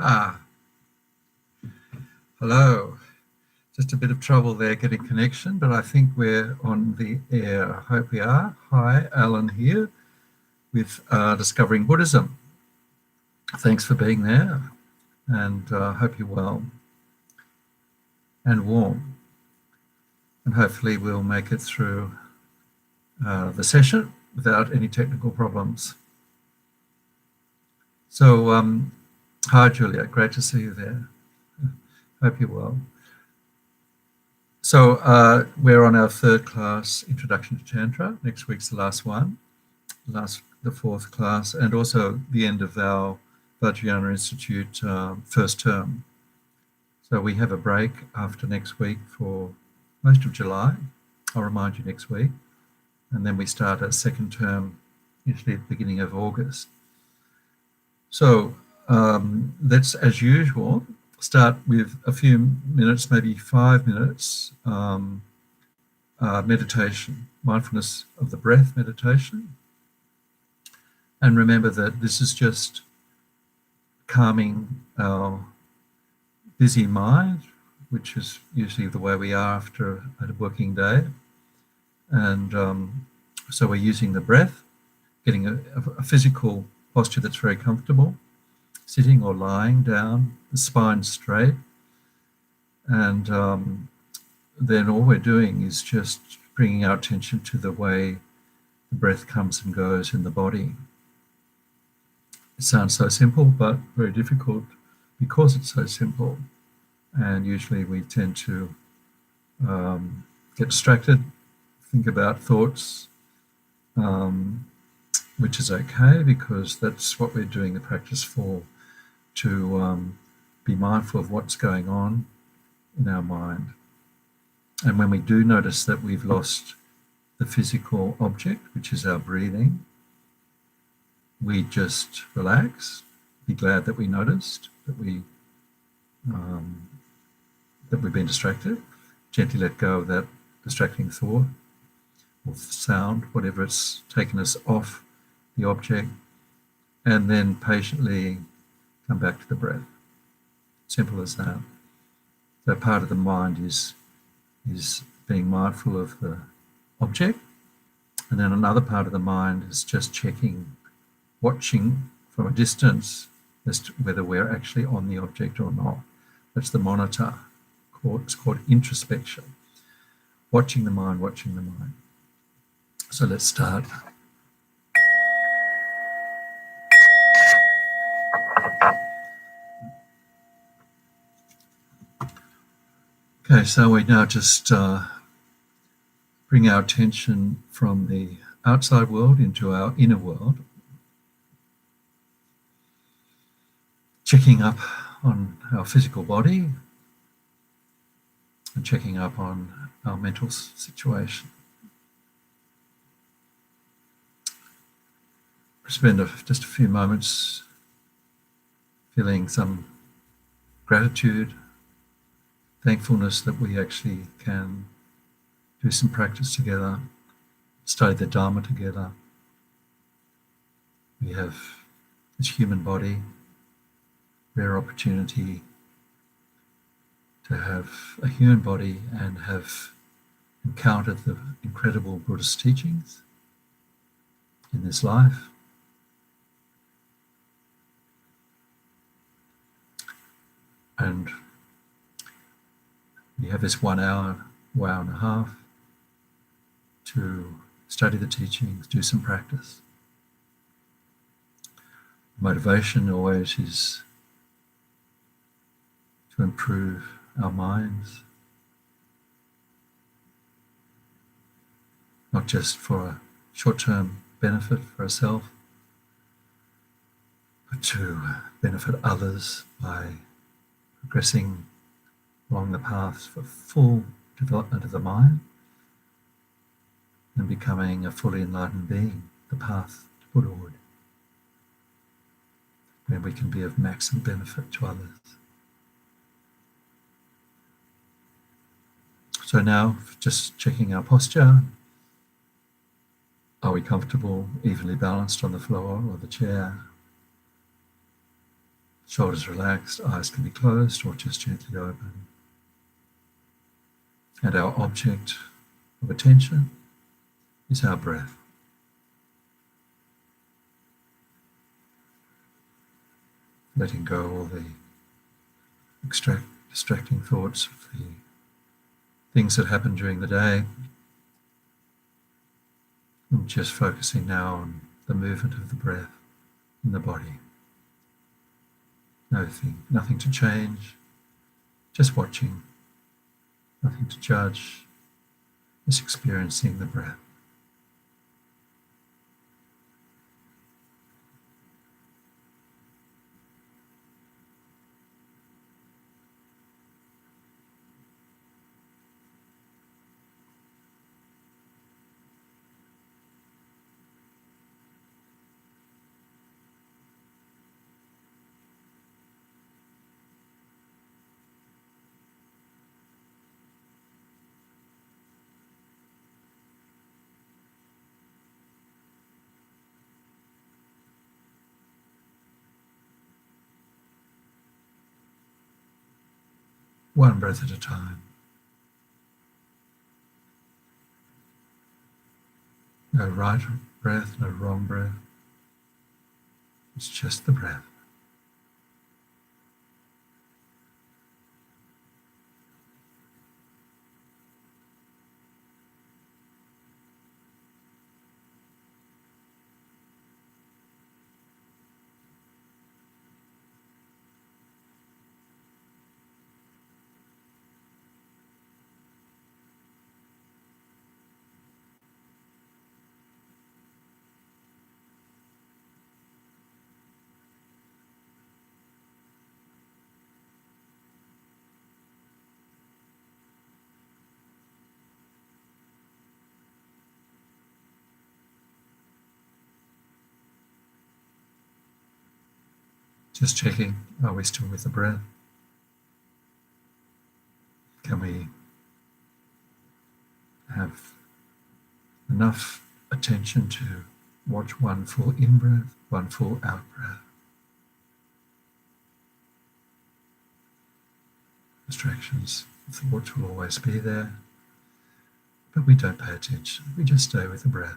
Ah, hello. Just a bit of trouble there getting connection, but I think we're on the air. I hope we are. Hi, Alan here with Discovering Buddhism. Thanks for being there, and I hope you're well and warm. And hopefully we'll make it through the session without any technical problems. So, hi, Julia. Great to see you there. Hope you're well. So we're on our third class, Introduction to Tantra. Next week's the last one, the fourth class, and also the end of our Vajrayana Institute first term. So we have a break after next week for most of July. I'll remind you next week. And then we start our second term, usually at the beginning of August. So let's, as usual, start with a few minutes, maybe 5 minutes, meditation, mindfulness of the breath meditation. And remember that this is just calming our busy mind, which is usually the way we are after a working day. And so we're using the breath, getting a physical posture that's very comfortable, sitting or lying down, the spine straight. And then all we're doing is just bringing our attention to the way the breath comes and goes in the body. It sounds so simple, but very difficult because it's so simple. And usually we tend to get distracted, think about thoughts, which is okay because that's what we're doing the practice for, to be mindful of what's going on in our mind. And when we do notice that we've lost the physical object, which is our breathing, we just relax, be glad that we noticed, that we've been distracted, gently let go of that distracting thought or sound, whatever it's taken us off the object, and then patiently come back to the breath. Simple as that. So part of the mind is being mindful of the object, and then another part of the mind is just checking, watching from a distance as to whether we're actually on the object or not. That's the monitor. It's called introspection. Watching the mind, watching the mind. So let's start. Okay, so we now just bring our attention from the outside world into our inner world, checking up on our physical body and checking up on our mental situation. Spend just a few moments feeling some gratitude, thankfulness that we actually can do some practice together, study the Dharma together. We have this human body, rare opportunity to have a human body and have encountered the incredible Buddhist teachings in this life. And we have this 1 hour and a half to study the teachings, do some practice. Motivation always is to improve our minds, not just for a short-term benefit for ourselves, but to benefit others by progressing along the path for full development of the mind and becoming a fully enlightened being, the path to Buddhahood, where we can be of maximum benefit to others. So now, just checking our posture. Are we comfortable, evenly balanced on the floor or the chair? Shoulders relaxed, eyes can be closed or just gently open. And our object of attention is our breath. Letting go all the distracting thoughts of the things that happen during the day. I'm just focusing now on the movement of the breath in the body. Nothing to change, just watching, nothing to judge, just experiencing the breath. One breath at a time. No right breath, no wrong breath. It's just the breath. Just checking, are we still with the breath? Can we have enough attention to watch one full in-breath, one full out-breath? Distractions, thoughts will always be there, but we don't pay attention. We just stay with the breath.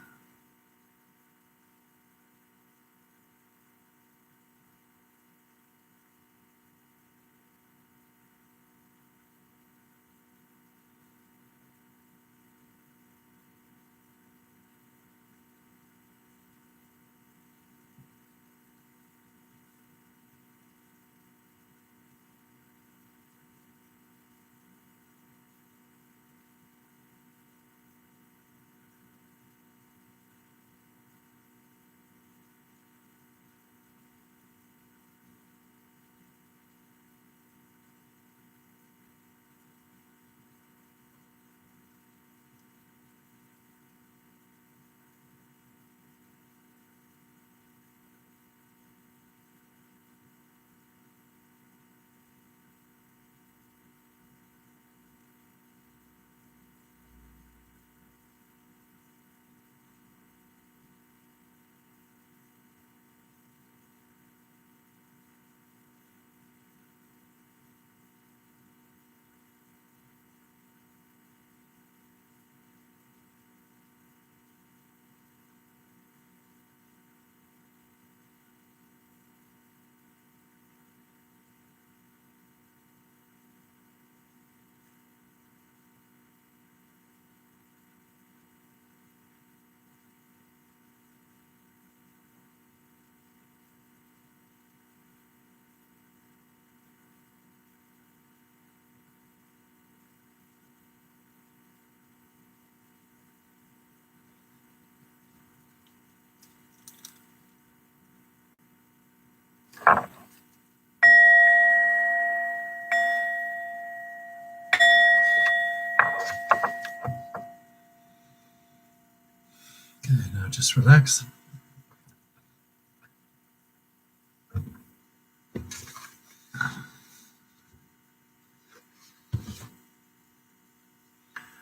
Okay, now just relax.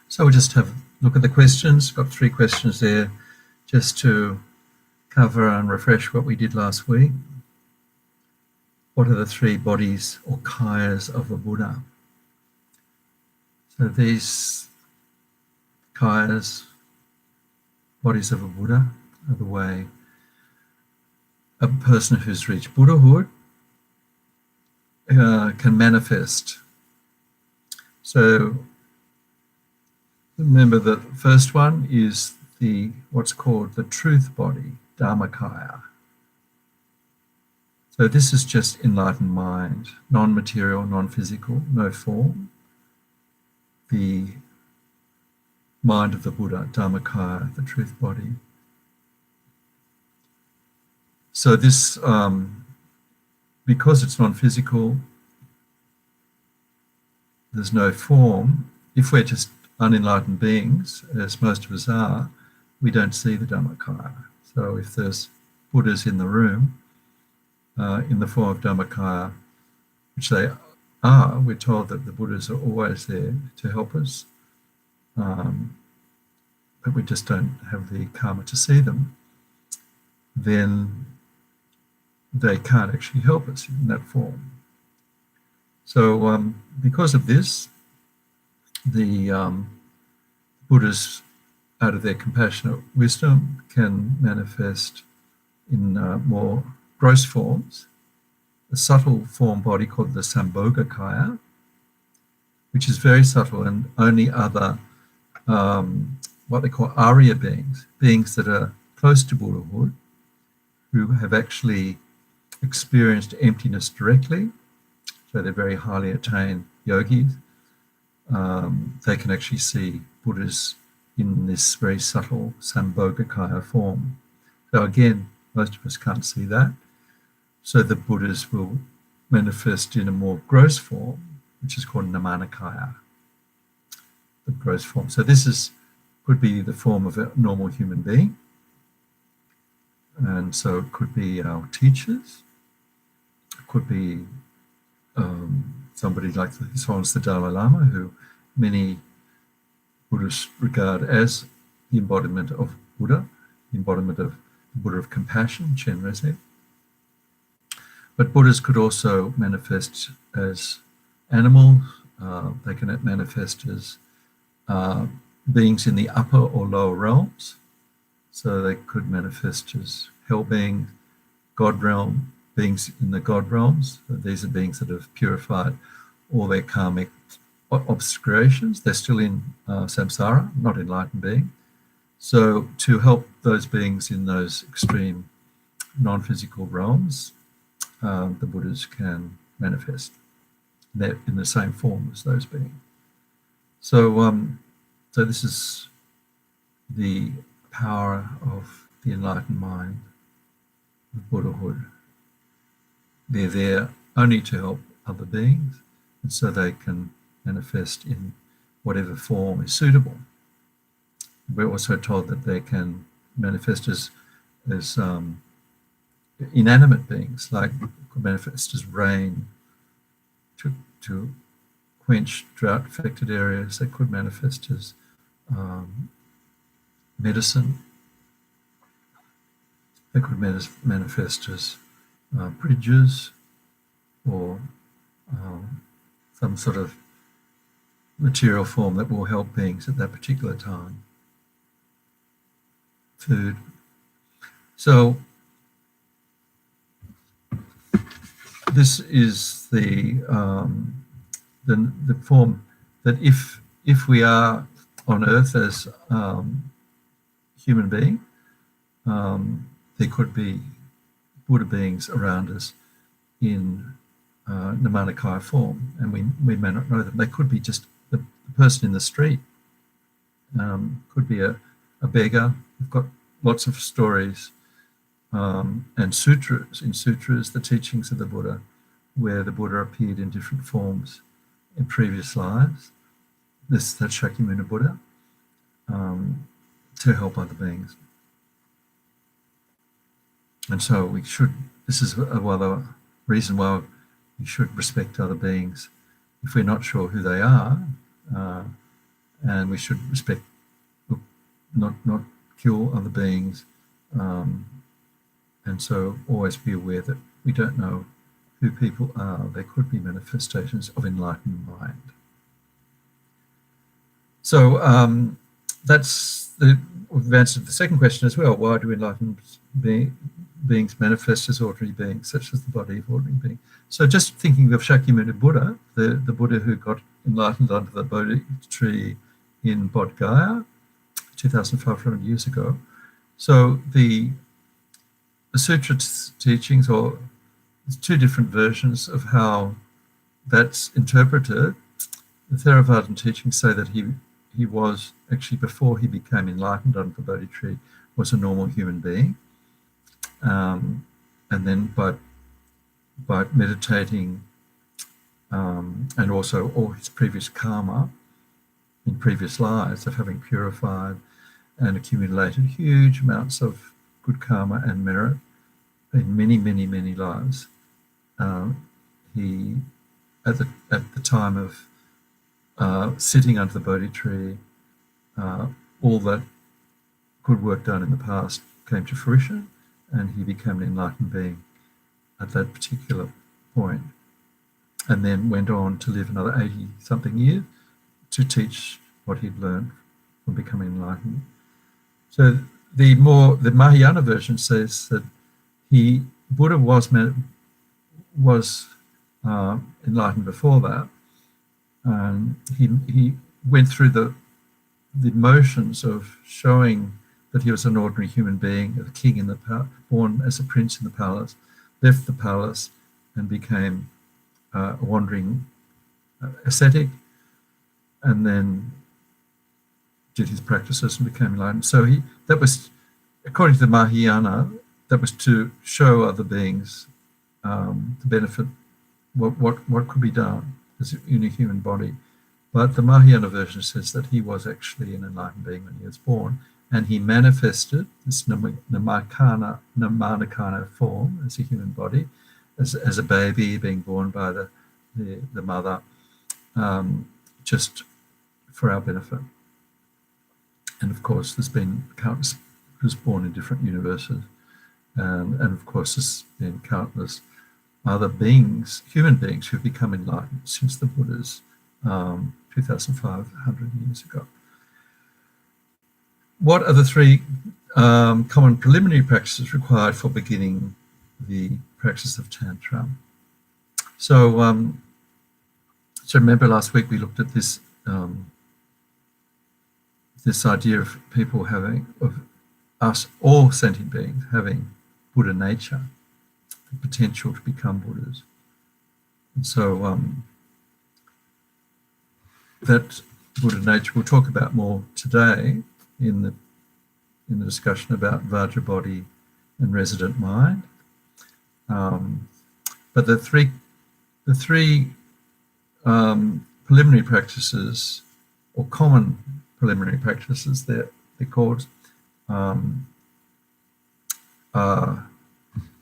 So we'll just have a look at the questions. Got 3 questions there just to cover and refresh what we did last week. what are the three bodies or kayas of a Buddha? So these kayas, bodies of a Buddha, are the way a person who's reached Buddhahood can manifest. So remember, the first one is what's called the truth body, Dharmakaya. So this is just enlightened mind, non-material, non-physical, no form. The mind of the Buddha, Dharmakaya, the truth body. So this, because it's non-physical, there's no form. If we're just unenlightened beings, as most of us are, we don't see the Dharmakaya. So if there's Buddhas in the room, in the form of Dharmakaya, which they are, we're told that the Buddhas are always there to help us, but we just don't have the karma to see them, then they can't actually help us in that form. So because of this, the Buddhas, out of their compassionate wisdom, can manifest in more gross forms, a subtle form body called the Sambhogakaya, which is very subtle, and only other what they call Arya beings, beings that are close to Buddhahood, who have actually experienced emptiness directly, so they're very highly attained yogis. They can actually see Buddhas in this very subtle Sambhogakaya form. So again, most of us can't see that. So the Buddhas will manifest in a more gross form, which is called Namanakaya, the gross form. So this could be the form of a normal human being. And so it could be our teachers. It could be somebody like His Holiness the Dalai Lama, who many Buddhists regard as the embodiment of Buddha, the embodiment of the Buddha of compassion, Chenrezig. But Buddhas could also manifest as animals. They can manifest as beings in the upper or lower realms. So they could manifest as hell beings, God realm, beings in the God realms. So these are beings that have purified all their karmic obscurations. They're still in samsara, not enlightened being. So to help those beings in those extreme non-physical realms, the Buddhas can manifest. They're in the same form as those beings. So, so this is the power of the enlightened mind, of Buddhahood. They're there only to help other beings, and so they can manifest in whatever form is suitable. We're also told that they can manifest as inanimate beings, like could manifest as rain to quench drought-affected areas. They could manifest as medicine. They could manifest as bridges or some sort of material form that will help beings at that particular time. Food. So this is the form that if we are on Earth as human being, there could be Buddha beings around us in Namanakaya form, and we may not know them. They could be just the person in the street, could be a beggar. We've got lots of stories and sutras, in sutras, the teachings of the Buddha, where the Buddha appeared in different forms in previous lives. That's Shakyamuni Buddha, to help other beings. And so we should, this is another reason why we should respect other beings if we're not sure who they are, and we should respect, not kill other beings, and so always be aware that we don't know who people are. There could be manifestations of enlightened mind. So we've answered the second question as well. Why do enlightened beings manifest as ordinary beings, such as the body of ordinary being? So just thinking of Shakyamuni Buddha, the Buddha who got enlightened under the Bodhi tree in Bodh Gaya 2,500 years ago. So the sutra teachings, or there's two different versions of how that's interpreted. The Theravadan teachings say that he was actually, before he became enlightened under the Bodhi tree, was a normal human being. And then by meditating and also all his previous karma in previous lives of having purified and accumulated huge amounts of good karma and merit in many, many, many lives, he, at the time of sitting under the Bodhi tree, all that good work done in the past came to fruition, and he became an enlightened being at that particular point, and then went on to live another 80-something years to teach what he'd learned from becoming enlightened. So the Mahayana version says that Buddha was enlightened before that, and he went through the motions of showing that he was an ordinary human being, a king in the born as a prince in the palace, left the palace and became a wandering ascetic, and then did his practices and became enlightened. So that was, according to the Mahayana, that was to show other beings the benefit, what could be done as in a human body. But the Mahayana version says that he was actually an enlightened being when he was born, and he manifested this Namakanna form as a human body, as a baby being born by the mother, just for our benefit. And of course, there's been countless who's born in different universes, and of course, there's been countless other beings, human beings, who've become enlightened since the Buddha's 2,500 years ago. What are the three common preliminary practices required for beginning the practice of Tantra? So, remember last week we looked at this this idea of people of us, all sentient beings, having Buddha nature, the potential to become Buddhas. And so that Buddha nature we'll talk about more today in the discussion about Vajra body and resident mind. But the three preliminary practices, or common preliminary practices, they're called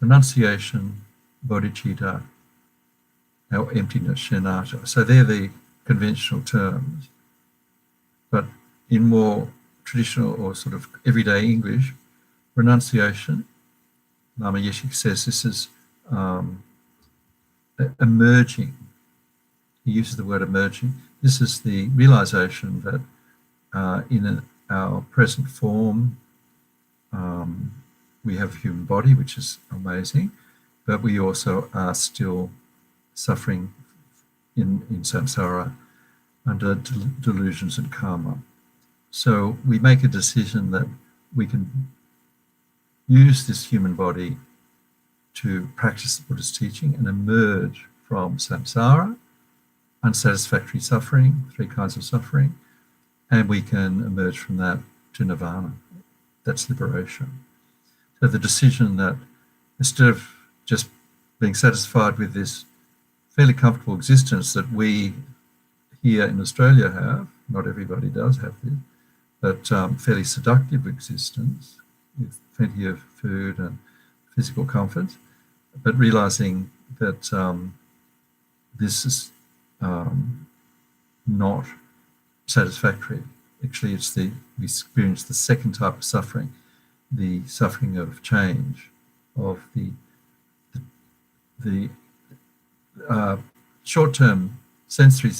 renunciation, bodhicitta, or emptiness, shunyata. So they're the conventional terms, but in more traditional or sort of everyday English, renunciation, Lama Yeshik says this is emerging. He uses the word emerging. This is the realization that in our present form, we have a human body, which is amazing, but we also are still suffering in samsara under delusions and karma. So we make a decision that we can use this human body to practice the Buddha's teaching and emerge from samsara, unsatisfactory suffering, three kinds of suffering, and we can emerge from that to nirvana. That's liberation. So the decision that instead of just being satisfied with this fairly comfortable existence that we here in Australia have, not everybody does have this, but fairly seductive existence with plenty of food and physical comfort, but realizing that this is not satisfactory. Actually, we experience the second type of suffering, the suffering of change, of the short-term sensory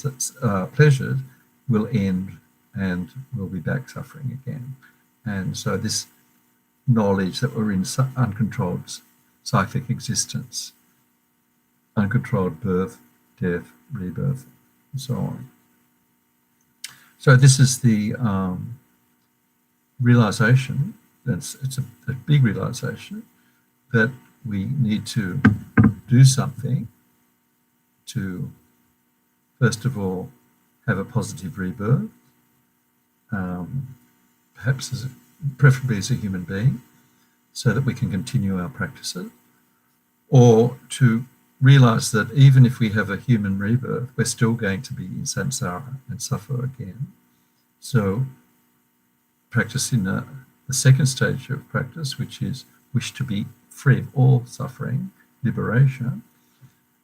pleasures will end and we'll be back suffering again. And so this knowledge that we're in uncontrolled cyclic existence, uncontrolled birth, death, rebirth, and so on. So this is the realization, it's a big realization, that we need to do something to, first of all, have a positive rebirth, perhaps preferably as a human being, so that we can continue our practices, or to realize that even if we have a human rebirth, we're still going to be in samsara and suffer again. So practice in the second stage of practice, which is wish to be free of all suffering, liberation,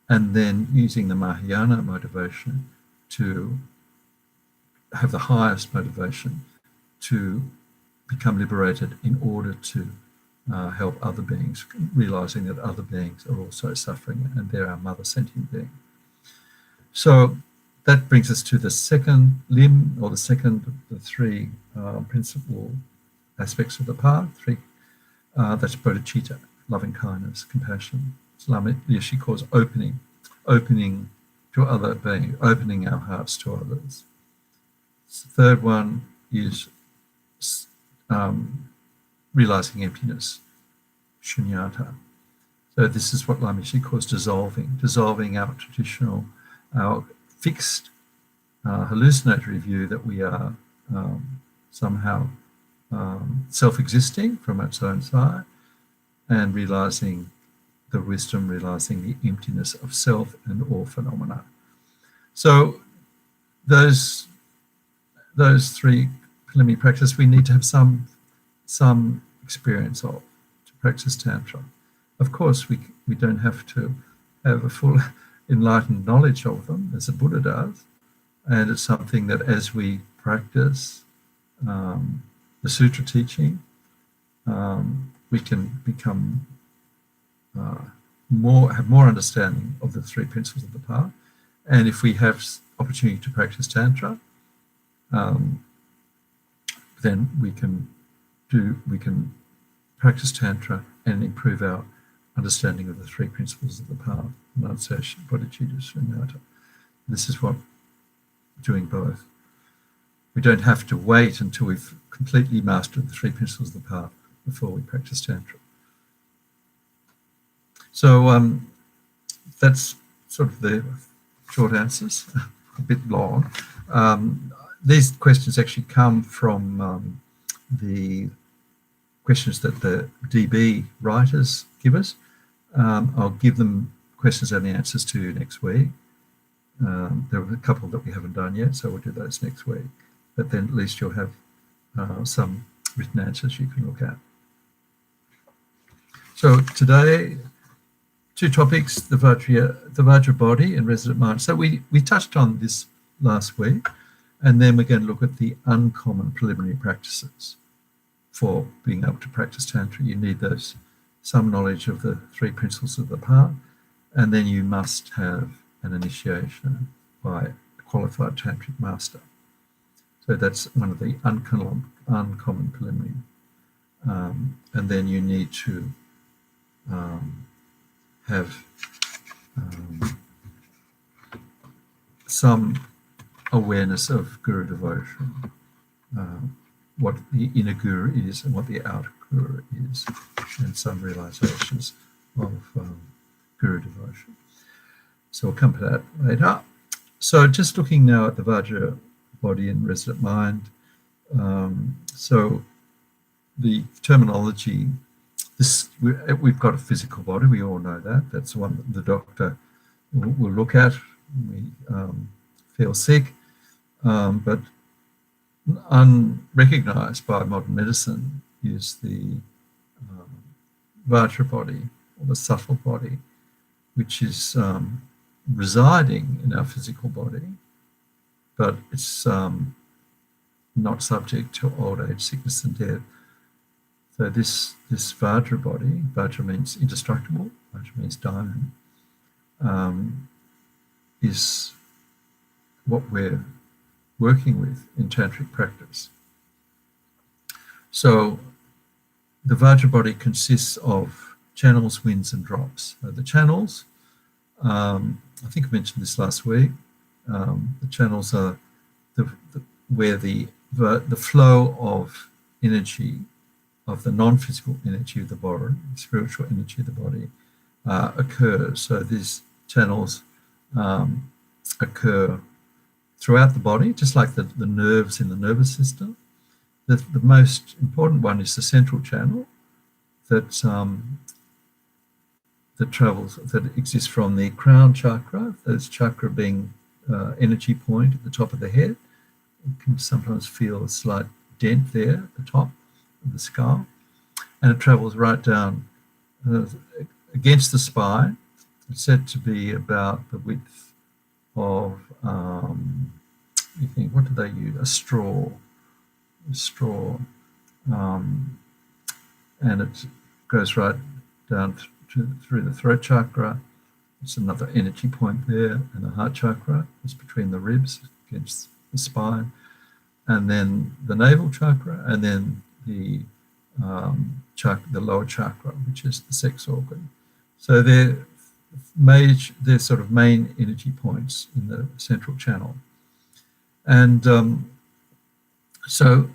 and then using the Mahayana motivation to have the highest motivation to become liberated in order to help other beings, realizing that other beings are also suffering and they're our mother sentient being. So that brings us to the second limb, or the second of the three principal aspects of the path. That's bodhicitta, loving kindness, compassion. Lama Rishi calls opening to other beings, opening our hearts to others. The third one is realizing emptiness, shunyata. So this is what Lama Rishi calls dissolving our traditional, our fixed hallucinatory view that we are somehow self-existing from its own side, and realizing the wisdom, realizing the emptiness of self and all phenomena. So those three preliminary practices we need to have some experience of to practice Tantra. Of course, we don't have to have a full enlightened knowledge of them, as the Buddha does, and it's something that as we practice the sutra teaching, we can become have more understanding of the three principles of the path. And if we have opportunity to practice Tantra, then we can practice Tantra and improve our understanding of the three principles of the path: renunciation, bodhicitta, shunyata. This is what doing both. We don't have to wait until we've completely mastered the three principles of the path before we practice Tantra. So that's sort of the short answers, a bit long. These questions actually come from the questions that the DB writers give us. I'll give them questions and the answers to next week. There are a couple that we haven't done yet, so we'll do those next week. But then at least you'll have some written answers you can look at. So today, two topics: the Vajra body and resident mind. So we touched on this last week, and then we're going to look at the uncommon preliminary practices for being able to practice Tantra. You need some knowledge of the three principles of the path, and then you must have an initiation by a qualified tantric master. So that's one of the uncommon preliminary. And then you need to have some awareness of guru devotion, what the inner guru is and what the outer guru is, and some realizations of guru devotion. So we'll come to that later. So just looking now at the Vajra body and resident mind. So the terminology, we've got a physical body, we all know that. That's the one that the doctor will look at when we feel sick, but unrecognized by modern medicine is the Vajra body, or the subtle body, which is residing in our physical body, but it's not subject to old age, sickness and death. So this Vajra body, Vajra means indestructible, Vajra means diamond, is what we're working with in tantric practice. So the Vajra body consists of channels, winds, and drops. So the channels, I think I mentioned this last week. The channels are where the flow of energy, of the non-physical energy of the body, the spiritual energy of the body, occurs. So these channels occur throughout the body, just like the nerves in the nervous system. The most important one is the central channel that that exists from the crown chakra. That's chakra being energy point at the top of the head. You can sometimes feel a slight dent there at the top of the skull, and it travels right down against the spine. It's said to be about the width of, you think, what do they use? A straw, and it goes right down through the throat chakra. It's another energy point there, and the heart chakra is between the ribs against the spine, and then the navel chakra, and then the lower chakra, which is the sex organ. So they're sort of main energy points in the central channel. And so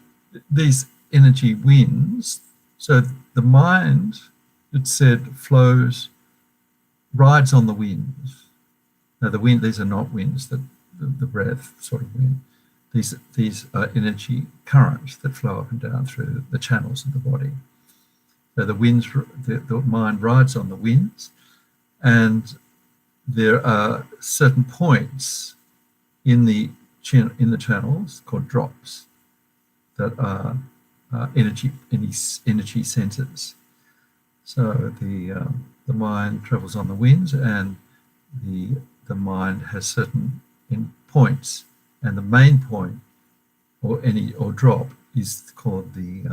these energy winds, so the mind, it said, rides on the winds. Now these are not winds, the breath sort of wind. These are energy currents that flow up and down through the channels of the body. So the mind rides on the winds, and there are certain points in the channels called drops that are energy centers. So the mind travels on the winds, and the mind has certain points, and the main point or drop is called the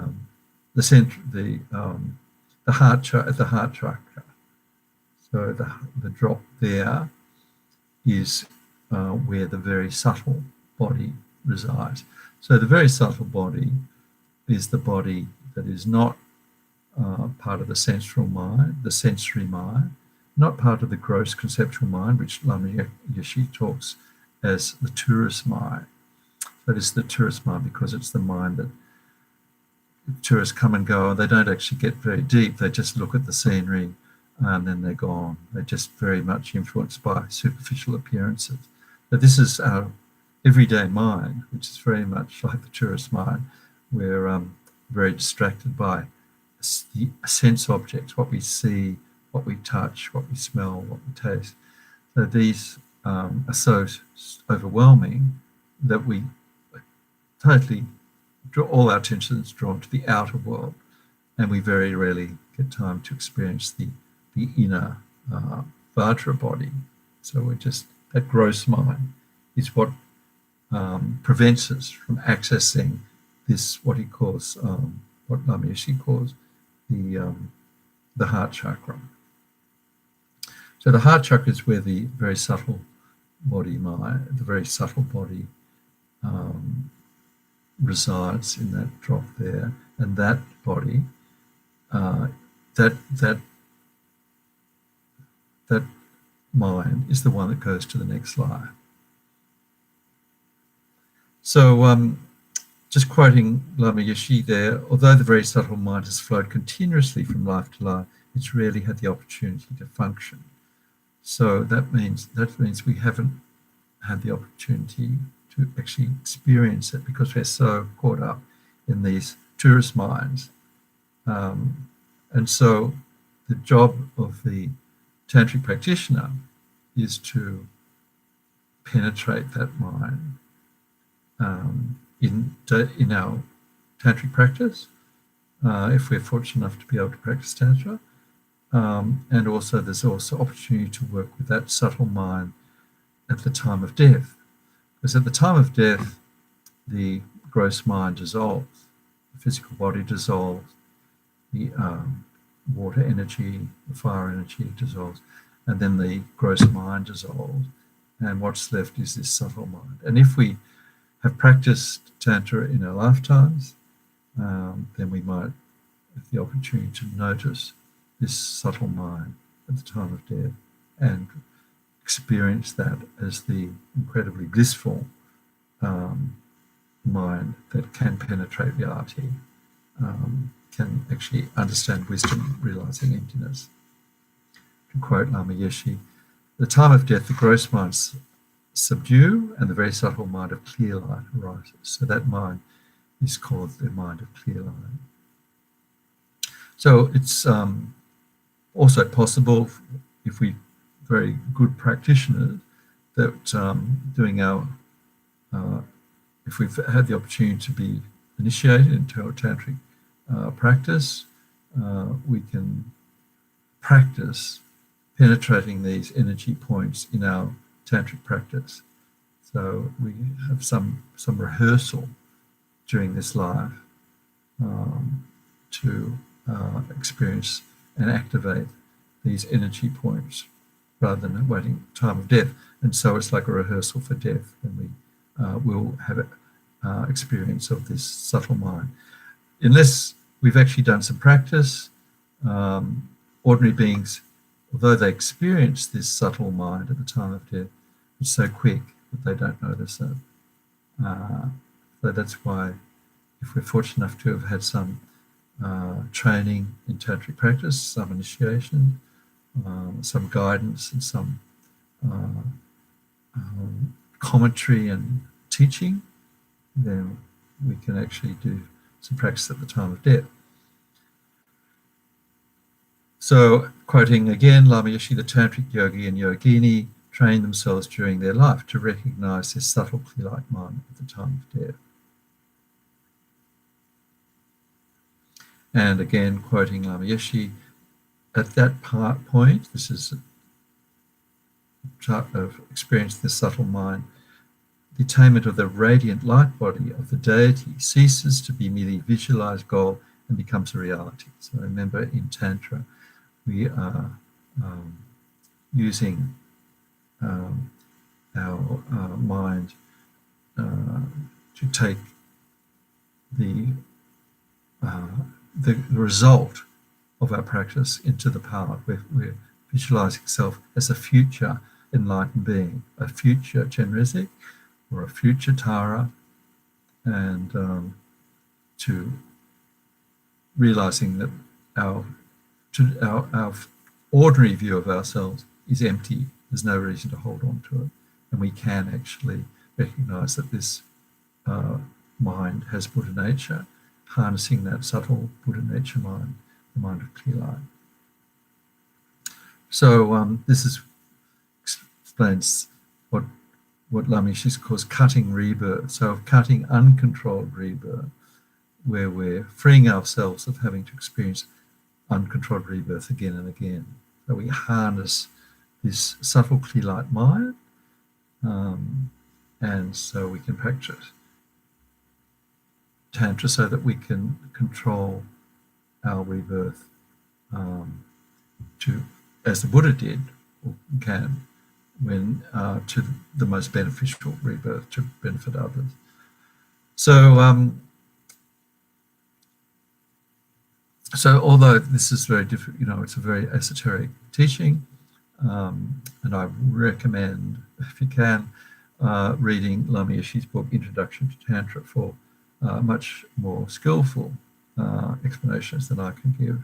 heart chakra. So the drop there is where the very subtle body resides. So the very subtle body is the body that is not part of the sensual mind, the sensory mind, not part of the gross conceptual mind, which Lamrim talks as the tourist mind. That is the tourist mind because it's the mind that tourists come and go, and they don't actually get very deep. They just look at the scenery and then they're gone. They're just very much influenced by superficial appearances. But this is our everyday mind, which is very much like the tourist mind. We're very distracted by the sense objects, what we see, what we touch, what we smell, what we taste. So these are so overwhelming that we totally all our attention is drawn to the outer world, and we very rarely get time to experience the inner Vajra body. So that gross mind is what prevents us from accessing this, what he calls, what Lamrim calls the heart chakra. So the heart chakra is where the very subtle body resides in that drop there, and that body, that mind is the one that goes to the next life. So just quoting Lamrim there, although the very subtle mind has flowed continuously from life to life, it's rarely had the opportunity to function. So that means we haven't had the opportunity to actually experience it because we're so caught up in these tourist minds. And so the job of the tantric practitioner is to penetrate that mind in our tantric practice, if we're fortunate enough to be able to practice tantra. And also there's also opportunity to work with that subtle mind at the time of death. Because at the time of death, the gross mind dissolves, the physical body dissolves, the water energy, the fire energy dissolves, and then the gross mind dissolves, and what's left is this subtle mind. And if we have practiced Tantra in our lifetimes, then we might have the opportunity to notice this subtle mind at the time of death and experience that as the incredibly blissful mind that can penetrate reality, can actually understand wisdom, realizing emptiness. To quote Lama Yeshe, the time of death, the gross minds subdue and the very subtle mind of clear light arises. So that mind is called the mind of clear light. So it's also possible, if we very good practitioners, that doing our, if we've had the opportunity to be initiated into a tantric practice, we can practice penetrating these energy points in our tantric practice. So we have some rehearsal during this life to experience and activate these energy points rather than waiting time of death. And so it's like a rehearsal for death, when we will have experience of this subtle mind. Unless we've actually done some practice, ordinary beings, although they experience this subtle mind at the time of death, it's so quick that they don't notice it. So that's why, if we're fortunate enough to have had some training in tantric practice, some initiation, some guidance, and some commentary and teaching, then we can actually do some practice at the time of death. So, quoting again Lama Yeshe, the tantric yogi and yogini train themselves during their life to recognize this subtle clear light mind at the time of death. And again, quoting Lama Yeshe, at that point, this is of experiencing the subtle mind, the attainment of the radiant light body of the deity ceases to be merely visualized goal and becomes a reality. So remember, in Tantra, we are using our mind to take the result of our practice into the part. We're visualizing self as a future enlightened being, a future Chenrezig or a future Tara, and to realizing that our ordinary view of ourselves is empty. There's no reason to hold on to it, and we can actually recognize that this mind has Buddha nature, harnessing that subtle Buddha nature mind, the mind of clear light. So this explains what Lama Yeshe calls cutting rebirth. So cutting uncontrolled rebirth, where we're freeing ourselves of having to experience uncontrolled rebirth again and again. So we harness this subtle clear light mind, and so we can practice Tantra so that we can control our rebirth to, as the Buddha did, or can, when to the most beneficial rebirth to benefit others. So, so although this is very different, it's a very esoteric teaching, and I recommend, if you can, reading Lama Yeshe's book, Introduction to Tantra, for much more skillful explanations than I can give.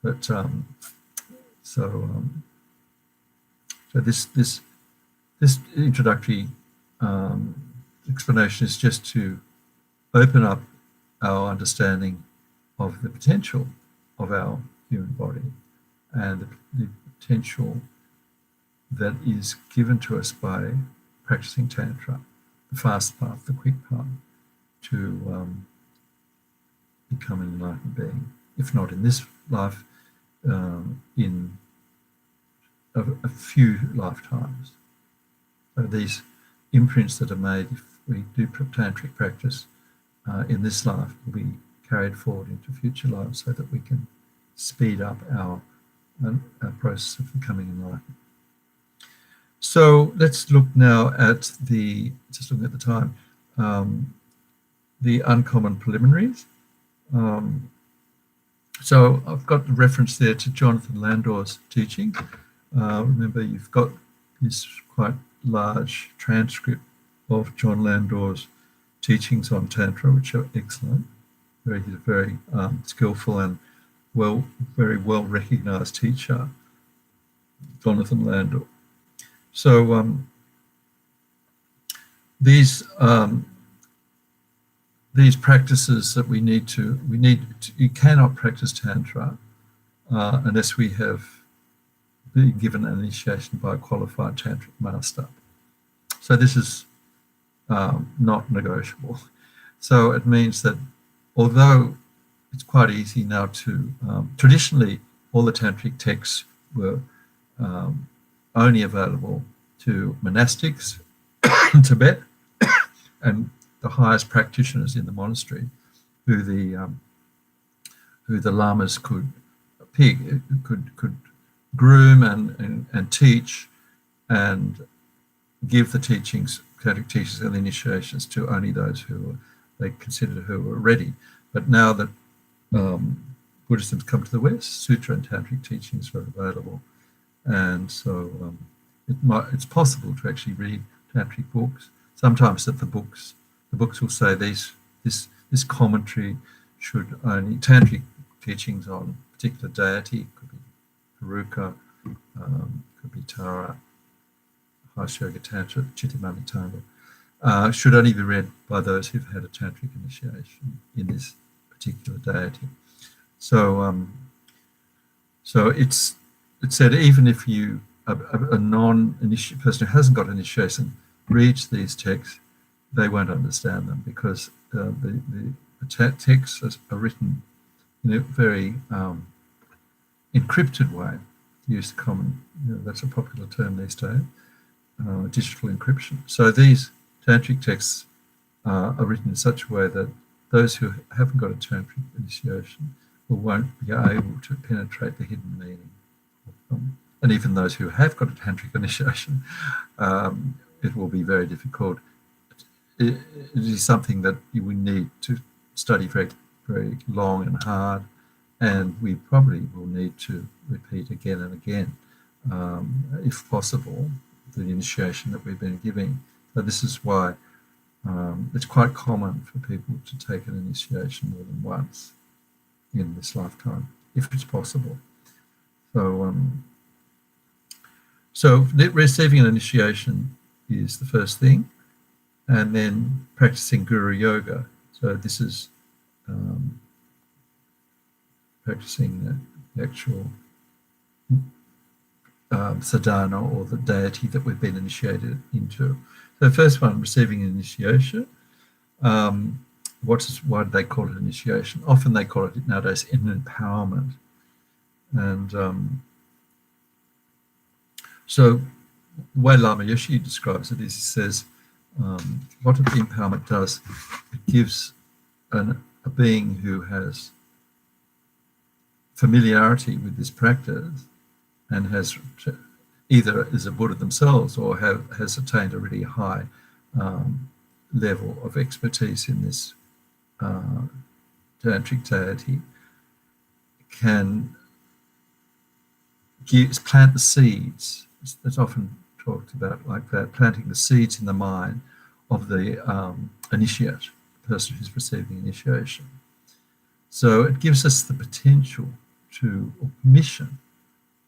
But so this introductory explanation is just to open up our understanding of the potential of our human body and the potential that is given to us by practicing Tantra, the fast path, the quick path, to become an enlightened being, if not in this life, in a few lifetimes. So these imprints that are made, if we do tantric practice in this life, will be carried forward into future lives so that we can speed up our process of becoming enlightened. So let's look now at just looking at the time, the uncommon preliminaries. So I've got the reference there to Jonathan Landor's teaching. Remember, you've got this quite large transcript of John Landor's teachings on Tantra, which are excellent. He's a very skillful and very well recognized teacher, Jonathan Landor. So these practices that you cannot practice Tantra unless we have been given an initiation by a qualified tantric master. So this is not negotiable. So it means that although it's quite easy now to, traditionally all the tantric texts were only available to monastics in Tibet and the highest practitioners in the monastery, who the lamas could pick, could groom and teach and give the teachings, tantric teachings and initiations to only those who they considered who were ready. But now that Buddhism has come to the West, Sutra and tantric teachings are available, and so it's possible to actually read tantric books. Sometimes that the books will say this commentary should only tantric teachings on particular deity, could be Haruka, could be Tara, Yoga Tantra, Chittamani Tantra, should only be read by those who've had a tantric initiation in this particular deity. So it's said even if you a non-initiated person who hasn't got initiation reads these texts, they won't understand them because the texts are written in a very encrypted way. To use the common, that's a popular term these days, digital encryption. So these tantric texts are written in such a way that those who haven't got a tantric initiation won't be able to penetrate the hidden meaning of them. And even those who have got a tantric initiation, it will be very difficult. It is something that you will need to study very, very long and hard, and we probably will need to repeat again and again, if possible, the initiation that we've been giving. So this is why it's quite common for people to take an initiation more than once in this lifetime, if it's possible. So receiving an initiation is the first thing, and then practicing Guru Yoga. So this is practicing the actual sadhana, or the deity that we've been initiated into. So the first one, receiving an initiation. Why do they call it initiation? Often they call it nowadays an empowerment. And so the way Lama Yeshe describes it is, he says, what the empowerment does, it gives a being who has familiarity with this practice and has either is a Buddha themselves or has attained a really high level of expertise in this tantric deity, can plant the seeds. It's often talked about like that, planting the seeds in the mind of the initiate, the person who's receiving initiation. So it gives us the potential or permission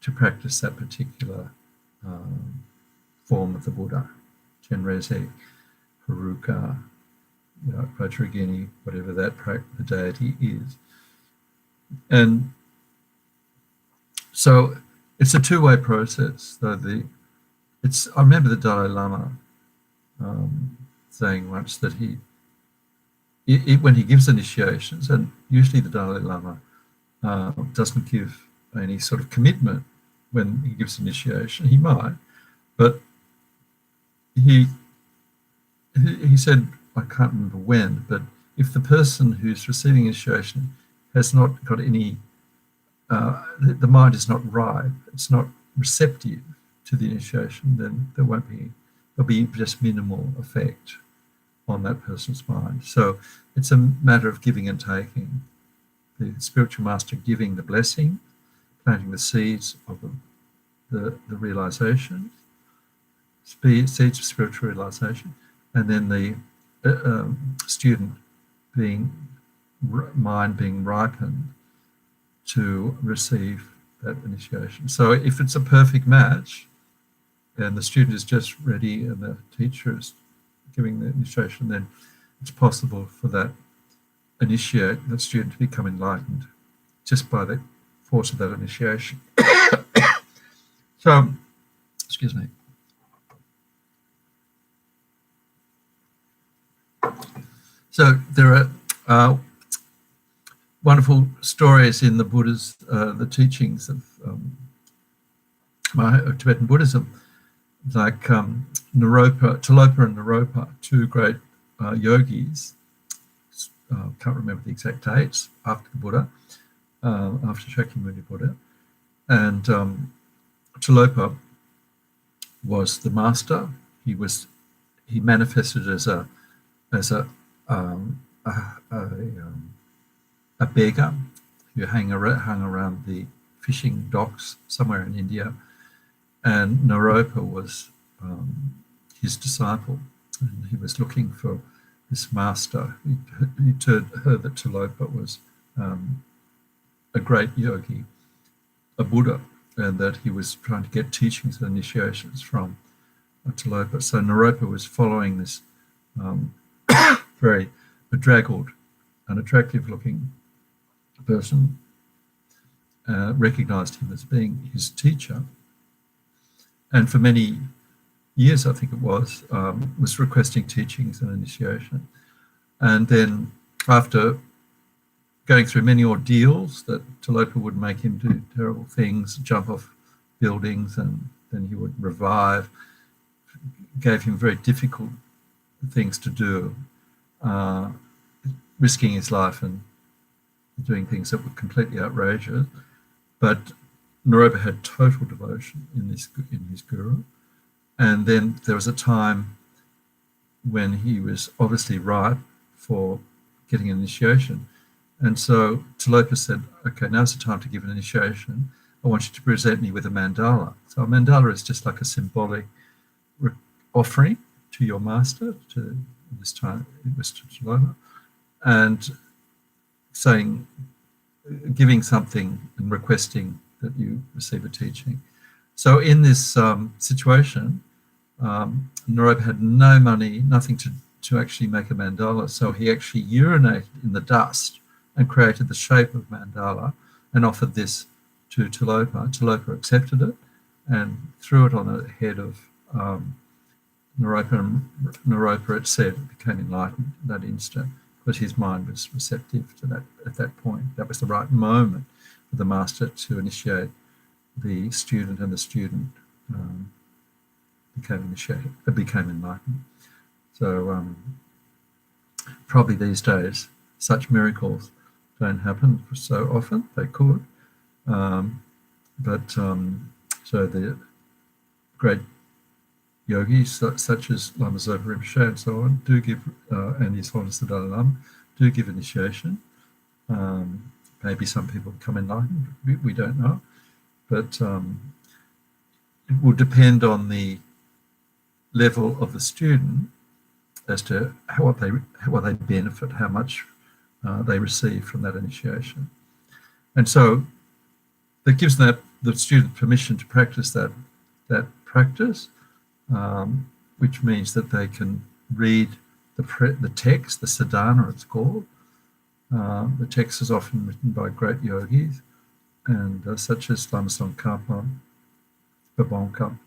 to practice that particular form of the Buddha, Chenrezig, Haruka, Vajrayogini, whatever the deity is. And so it's a two-way process. So I remember the Dalai Lama saying once that when he gives initiations, and usually the Dalai Lama doesn't give any sort of commitment when he gives initiation. He might, but he said, I can't remember when, but if the person who's receiving initiation has not got any, the mind is not ripe, it's not receptive to the initiation, then there'll be just minimal effect on that person's mind. So it's a matter of giving and taking. The spiritual master giving the blessing, planting the seeds of the realization, seeds of spiritual realization, and then the student mind being ripened to receive that initiation. So if it's a perfect match and the student is just ready and the teacher is giving the initiation, then it's possible for that student to become enlightened just by the force of that initiation. So, excuse me. So there are wonderful stories in the Buddha's, the teachings of Tibetan Buddhism, like Tilopa and Naropa, two great yogis. Can't remember the exact dates, after the Buddha, after Shakyamuni Buddha. And Tilopa was the master. He manifested as a beggar who hung around the fishing docks somewhere in India, and Naropa was his disciple, and he was looking for this master. He heard that Tilopa was a great yogi, a Buddha, and that he was trying to get teachings and initiations from Tilopa. So Naropa was following this very bedraggled, unattractive-looking person, recognized him as being his teacher, and for many years, I think it was requesting teachings and initiation. And then after going through many ordeals that Tilopa would make him do terrible things, jump off buildings, and then he would revive, gave him very difficult things to do, risking his life and doing things that were completely outrageous. But Naropa had total devotion in his guru. And then there was a time when he was obviously ripe for getting an initiation. And so Tilopa said, okay, now's the time to give an initiation. I want you to present me with a mandala. So a mandala is just like a symbolic offering to your master, this time it was to Tilopa, and giving something and requesting that you receive a teaching. So in this situation, Naropa had no money, nothing to actually make a mandala. So he actually urinated in the dust and created the shape of mandala and offered this to Tilopa. Tilopa accepted it and threw it on the head of Naropa. And Naropa, it said, became enlightened in that instant because his mind was receptive to that at that point. That was the right moment for the master to initiate the student, and the student became enlightened. So probably these days such miracles don't happen so often. They could, so the great yogis such as Lama Zopa Rinpoche and so on do give, and His Holiness the Dalai Lama do give initiation. Maybe some people become enlightened. We don't know, but it will depend on the level of the student as to what they benefit, how much they receive from that initiation. And so that gives the student permission to practice that practice, which means that they can read the text, the sadhana it's called. The text is often written by great yogis, and such as Lama Tsongkhapa, Babonka.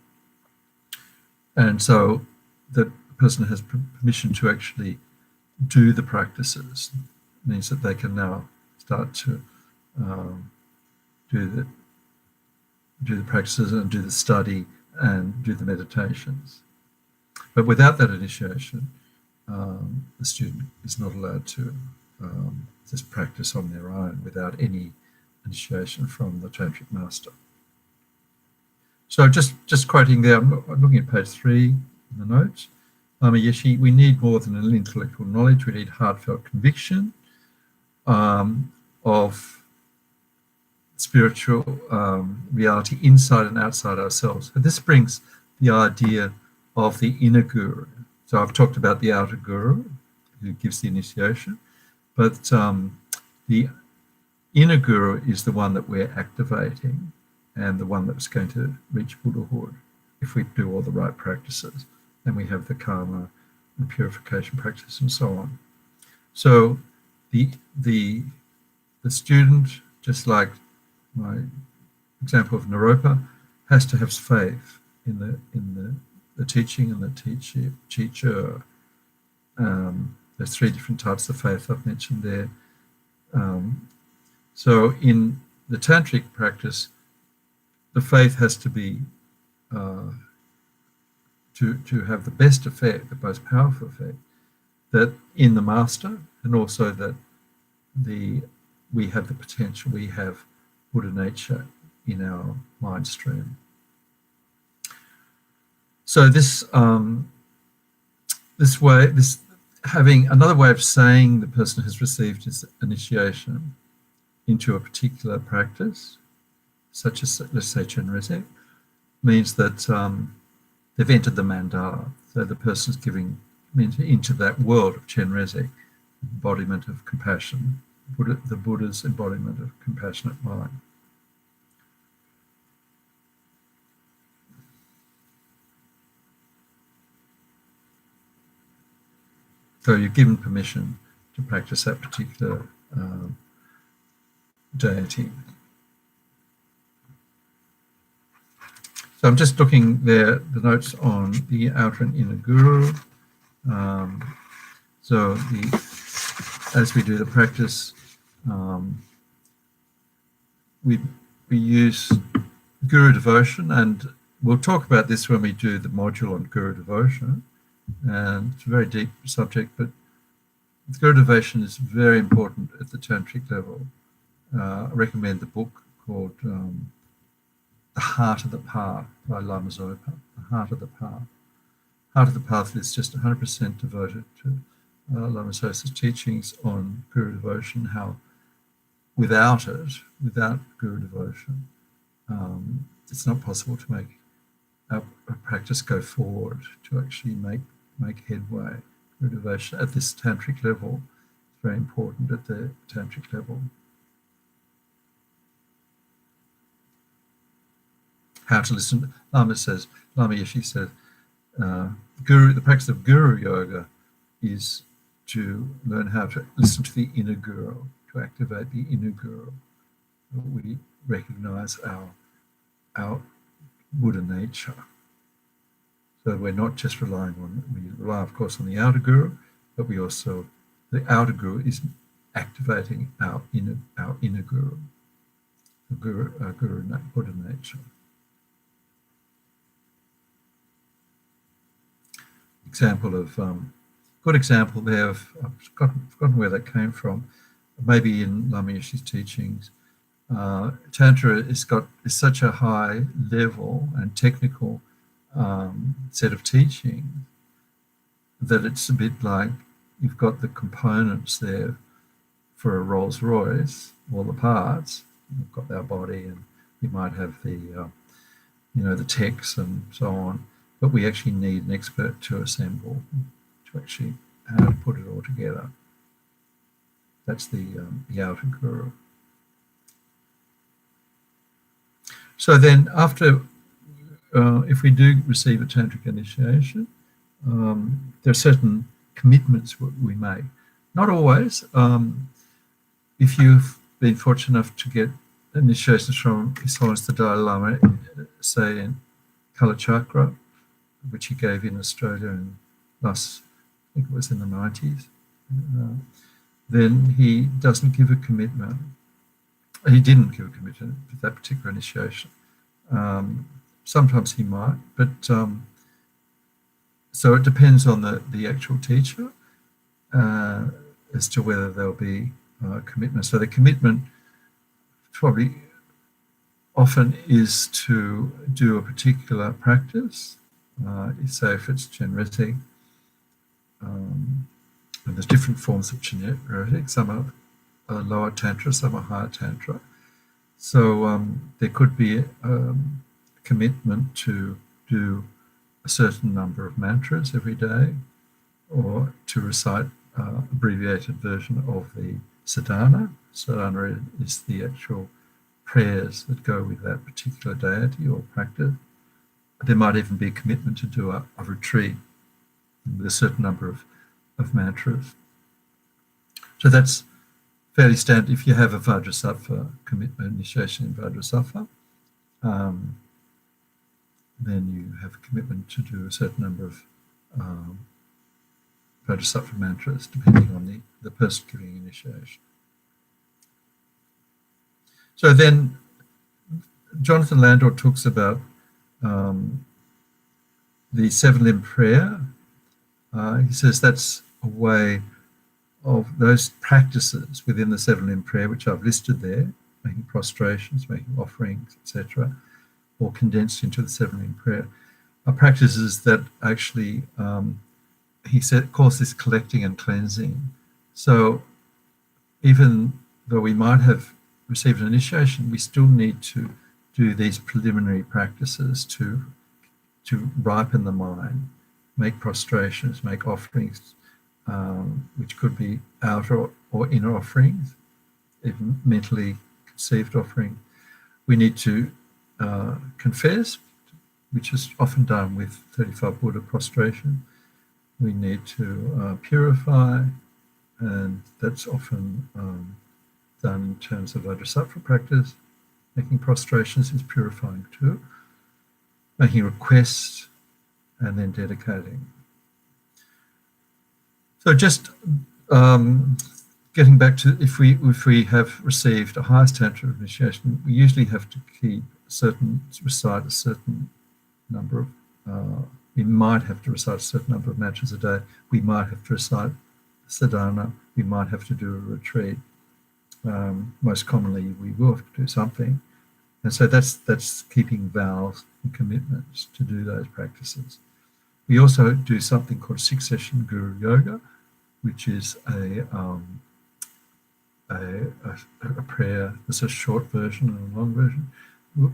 And so the person has permission to actually do the practices. It means that they can now start to do the practices and do the study and do the meditations. But without that initiation, the student is not allowed to just practice on their own without any initiation from the tantric master. So just quoting there, I'm looking at page 3 in the notes. Lama Yeshe, we need more than an intellectual knowledge. We need heartfelt conviction of spiritual reality inside and outside ourselves. And this brings the idea of the inner guru. So I've talked about the outer guru who gives the initiation, but the inner guru is the one that we're activating and the one that's going to reach Buddhahood if we do all the right practices. And we have the karma and purification practice and so on. So the student, just like my example of Naropa, has to have faith in the teaching and the teacher. There's 3 different types of faith I've mentioned there. So in the tantric practice, the faith has to be to have the best effect, the most powerful effect, that in the master, and also that we have the potential, we have Buddha nature in our mind stream. So this having another way of saying the person has received his initiation into a particular practice, such as, let's say, Chenrezig, means that they've entered the mandala. So the person's giving into that world of Chenrezig, embodiment of compassion, the Buddha's embodiment of compassionate mind. So you're given permission to practice that particular deity. So I'm just looking there, the notes on the outer and inner guru. So as we do the practice, we use guru devotion, and we'll talk about this when we do the module on guru devotion. And it's a very deep subject, but guru devotion is very important at the tantric level. I recommend the book called The Heart of the Path by Lama Zopa. The Heart of the Path. Heart of the Path is just 100% devoted to Lama Zopa's teachings on guru devotion, how without guru devotion, it's not possible to make a practice go forward, to actually make headway. Guru devotion at this tantric level is very important at the tantric level. How to listen. Lama Yeshe says, the practice of guru yoga is to learn how to listen to the inner guru, to activate the inner guru. We recognize our Buddha nature. So we're not just relying on, we rely of course on the outer guru, but we also, the outer guru is activating our inner guru, our Buddha nature. Example of, good example there of, I've forgotten where that came from, maybe in Lama Yeshe's teachings. Tantra is such a high level and technical set of teaching that it's a bit like you've got the components there for a Rolls Royce, all the parts. We've got our body, and we might have the the techs and so on, but we actually need an expert to assemble, to actually how to put it all together. That's the outer guru. So then after, if we do receive a tantric initiation, there are certain commitments we make. Not always. If you've been fortunate enough to get initiations from His Holiness the Dalai Lama, say in Kalachakra, which he gave in Australia in I think it was in the 90s, then he doesn't give a commitment. He didn't give a commitment to that particular initiation. Sometimes he might, but so it depends on the actual teacher as to whether there'll be a commitment. So the commitment probably often is to do a particular practice. So if it's Chenrezig, and there's different forms of Chenrezig, some are lower Tantra, some are higher Tantra. So there could be a commitment to do a certain number of mantras every day, or to recite abbreviated version of the sadhana. Sadhana is the actual prayers that go with that particular deity or practice. There might even be a commitment to do a retreat with a certain number of mantras. So that's fairly standard. If you have a Vajrasattva commitment, initiation in Vajrasattva, then you have a commitment to do a certain number of Vajrasattva mantras, depending on the person giving initiation. So then Jonathan Landor talks about the seven-limb prayer. He says that's a way of those practices within the seven-limb prayer, which I've listed there, making prostrations, making offerings, etc., or condensed into the seven-limb prayer, are practices that actually, he calls this collecting and cleansing. So even though we might have received an initiation, we still need to do these preliminary practices to ripen the mind, make prostrations, make offerings, which could be outer or inner offerings, even mentally conceived offering. We need to confess, which is often done with 35 Buddha prostration. We need to purify, and that's often done in terms of Vajrasattva practice. Making prostrations is purifying too. Making requests, and then dedicating. So just getting back to if we have received a highest Tantra initiation, we usually have to recite a certain number of, we might have to recite a certain number of mantras a day. We might have to recite sadhana. We might have to do a retreat. Most commonly, we will have to do something. And so that's keeping vows and commitments to do those practices. We also do something called 6-session Guru Yoga, which is a prayer. There's a short version and a long version,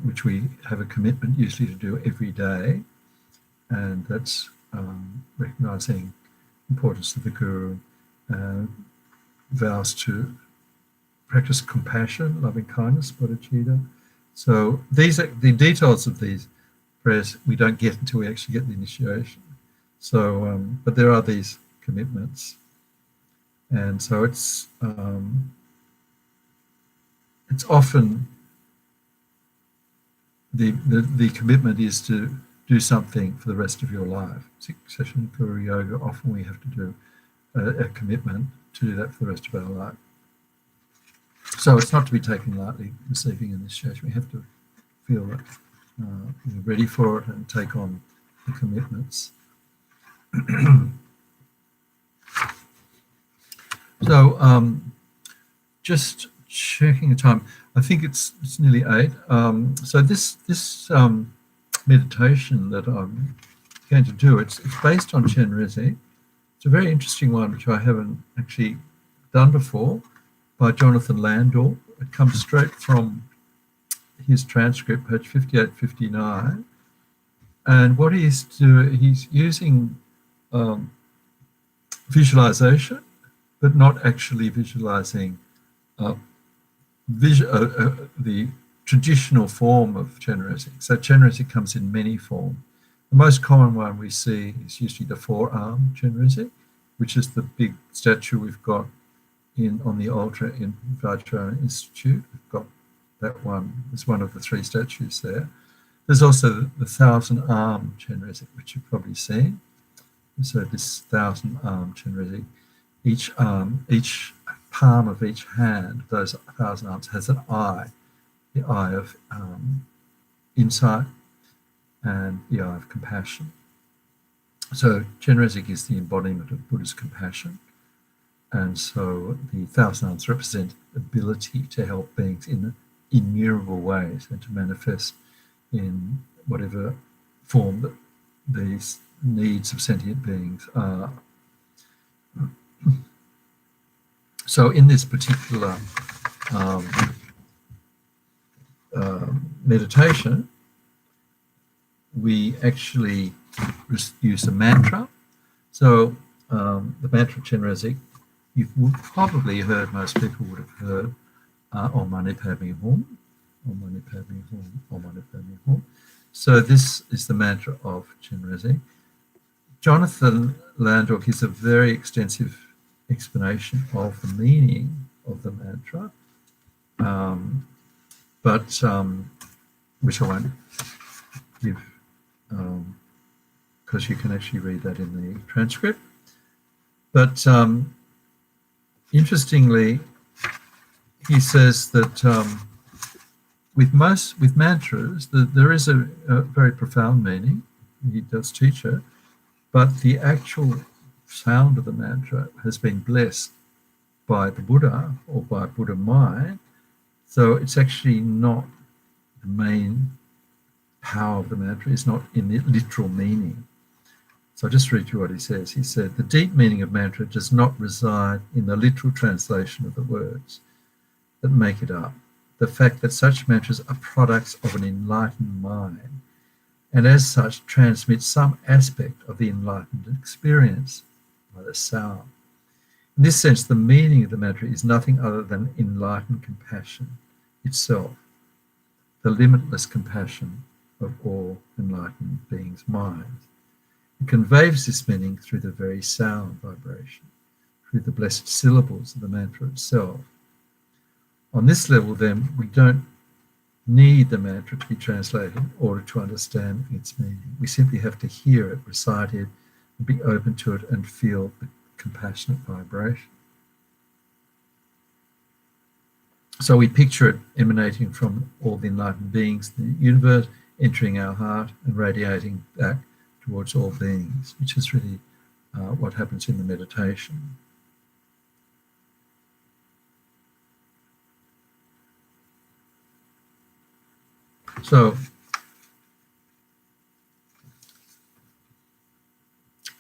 which we have a commitment usually to do every day. And that's recognizing the importance of the Guru, vows to practice compassion, loving kindness, bodhicitta. So these are the details of these prayers we don't get until we actually get the initiation. So, but there are these commitments, and so it's often the commitment is to do something for the rest of your life. 6-session Guru Yoga, often we have to do a commitment to do that for the rest of our life. So it's not to be taken lightly, receiving initiation. We have to feel that we're ready for it and take on the commitments. So just checking the time. I think it's nearly 8. So this meditation that I'm going to do, it's based on Chenrezig. It's a very interesting one, which I haven't actually done before, by Jonathan Landor. It comes straight from his transcript, page 58, 59. And what he's doing, he's using visualization, but not actually visualizing the traditional form of Chenrezig. So Chenrezig comes in many forms. The most common one we see is usually the four-arm Chenrezig, which is the big statue we've got on the altar in Vajrayana Institute. We've got that one. It's one of the 3 statues there. There's also the 1,000-arm Chenrezig, which you've probably seen. So this 1,000-arm Chenrezig, each palm of each hand, those 1,000 arms, has an eye, the eye of insight and the eye of compassion. So Chenrezig is the embodiment of Buddha's compassion. And so the 1,000 arms represent ability to help beings in innumerable ways and to manifest in whatever form that these needs of sentient beings are. So in this particular meditation, we actually use a mantra. So the mantra Chenrezig, you've probably heard, most people would have heard, Om Mani Padme Hum, Om Mani Padme Hum, Om Mani Padme Hum. So this is the mantra of Chenrezig. Jonathan Landor gives a very extensive explanation of the meaning of the mantra, which I won't give, because you can actually read that in the transcript. But interestingly, he says that with mantras, there is a very profound meaning. He does teach it, but the actual sound of the mantra has been blessed by the Buddha or by Buddha mind. So it's actually not the main power of the mantra. It's not in the literal meaning. So I'll just read you what he says. He said, the deep meaning of mantra does not reside in the literal translation of the words that make it up. The fact that such mantras are products of an enlightened mind, and as such transmit some aspect of the enlightened experience by the sound. In this sense, the meaning of the mantra is nothing other than enlightened compassion itself, the limitless compassion of all enlightened beings' minds. It conveys this meaning through the very sound vibration, through the blessed syllables of the mantra itself. On this level, then, we don't need the mantra to be translated in order to understand its meaning. We simply have to hear it recited and be open to it and feel the compassionate vibration. So we picture it emanating from all the enlightened beings in the universe, entering our heart and radiating back towards all beings, which is really what happens in the meditation. So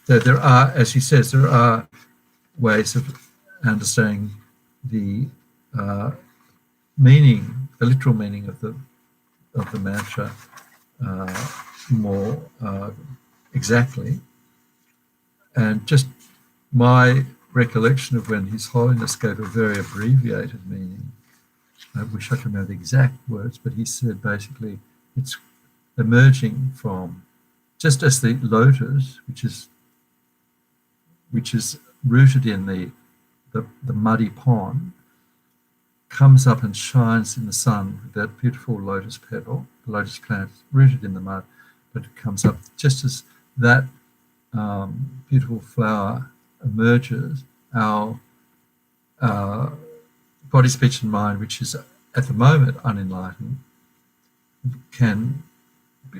there are, as he says, there are ways of understanding the meaning, the literal meaning of the mantra more exactly. And just my recollection of when His Holiness gave a very abbreviated meaning, I wish I could remember the exact words, but he said basically it's emerging from, just as the lotus, which is rooted in the muddy pond, comes up and shines in the sun with that beautiful lotus petal, the lotus plant rooted in the mud, but it comes up just as that beautiful flower emerges, our body, speech and mind, which is at the moment unenlightened, can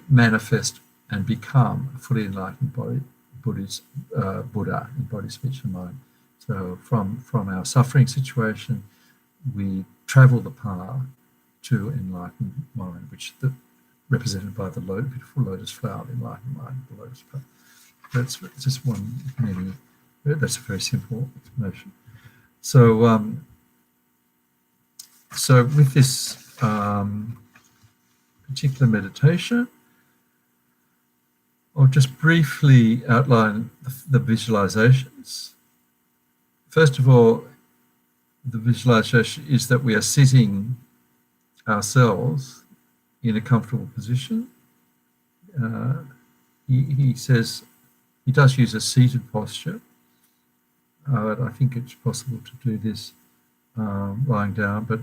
manifest and become a fully enlightened Buddha in body, speech and mind. So from our suffering situation, we travel the path to enlightened mind, which is represented by the beautiful lotus flower, the enlightened mind, the lotus flower. That's just one meaning. That's a very simple explanation. So so with this particular meditation, I'll just briefly outline the visualizations. First of all, the visualization is that we are sitting ourselves in a comfortable position. He says he does use a seated posture. I think it's possible to do this lying down, but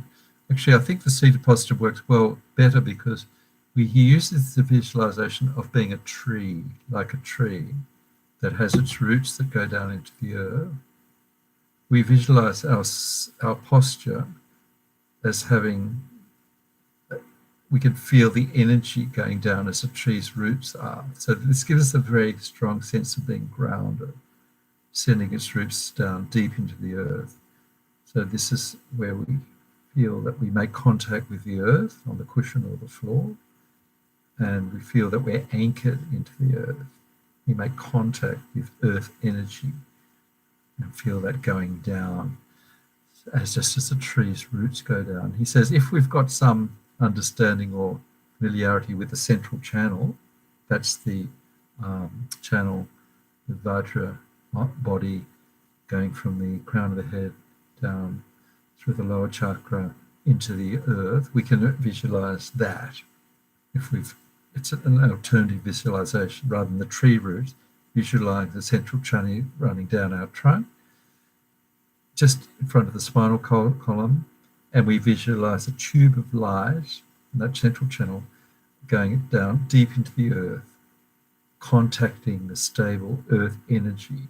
actually I think the seated posture works better because he uses the visualization of being a tree, like a tree that has its roots that go down into the earth. We visualize our posture as having, we can feel the energy going down as a tree's roots are. So this gives us a very strong sense of being grounded, sending its roots down deep into the earth. So this is where we feel that we make contact with the earth on the cushion or the floor, and we feel that we're anchored into the earth. We make contact with earth energy and feel that going down as the tree's roots go down. He says if we've got some understanding or familiarity with the central channel, that's the channel, the Vajra body going from the crown of the head down through the lower chakra into the earth, we can visualize that. It's an alternative visualization rather than the tree roots. Visualize the central channel running down our trunk, just in front of the spinal column, and we visualize a tube of light in that central channel going down deep into the earth, contacting the stable earth energy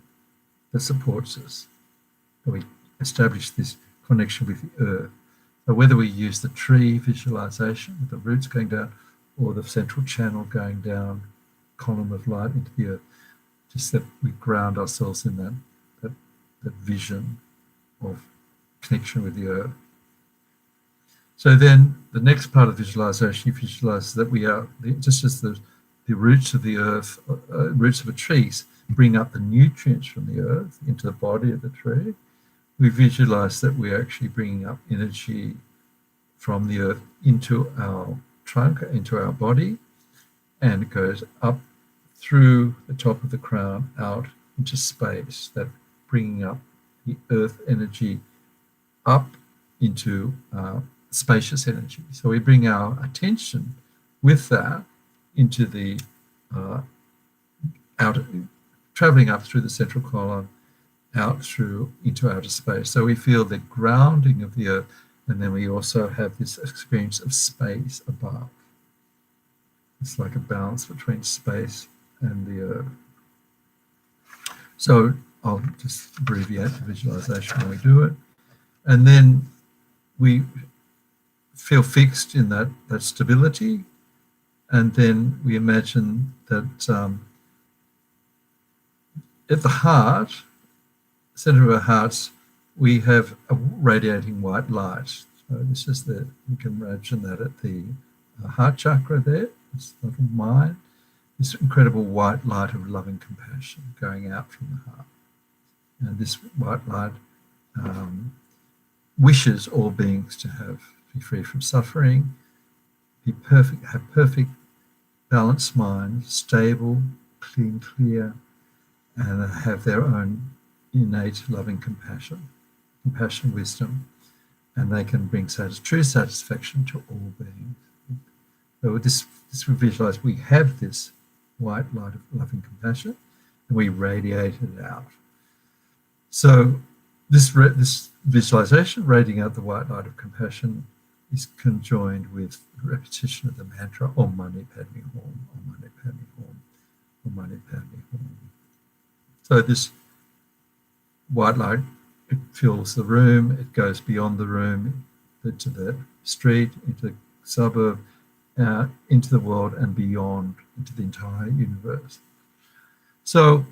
that supports us. So we establish this connection with the earth. So whether we use the tree visualization with the roots going down or the central channel going down, column of light into the earth, just that we ground ourselves in that vision of connection with the earth. So then the next part of visualization, you visualize that we are, just as the roots of the earth, roots of a tree bring up the nutrients from the earth into the body of the tree, we visualize that we're actually bringing up energy from the earth into our trunk, into our body, and it goes up through the top of the crown out into space, that bringing up the earth energy up into spacious energy. So we bring our attention with that into the traveling up through the central column, out through into outer space. So we feel the grounding of the earth, and then we also have this experience of space above. It's like a balance between space and the earth. So I'll just abbreviate the visualization when we do it. And then we feel fixed in that stability. And then we imagine that at the heart, center of our hearts, we have a radiating white light. So this is you can imagine that at the heart chakra there, this little mind, this incredible white light of loving compassion going out from the heart. And this white light wishes all beings to be free from suffering, have perfect balanced mind, stable, clean, clear, and have their own innate loving compassion, wisdom, and they can bring true satisfaction to all beings. So this we visualize we have this white light of loving compassion, and we radiate it out. So this visualization, radiating out the white light of compassion, is conjoined with the repetition of the mantra Om Mani Padme Hum, Om Mani Padme Hum, Om Mani Padme Hum. So this white light, it fills the room, it goes beyond the room, into the street, into the suburb, into the world and beyond, into the entire universe. So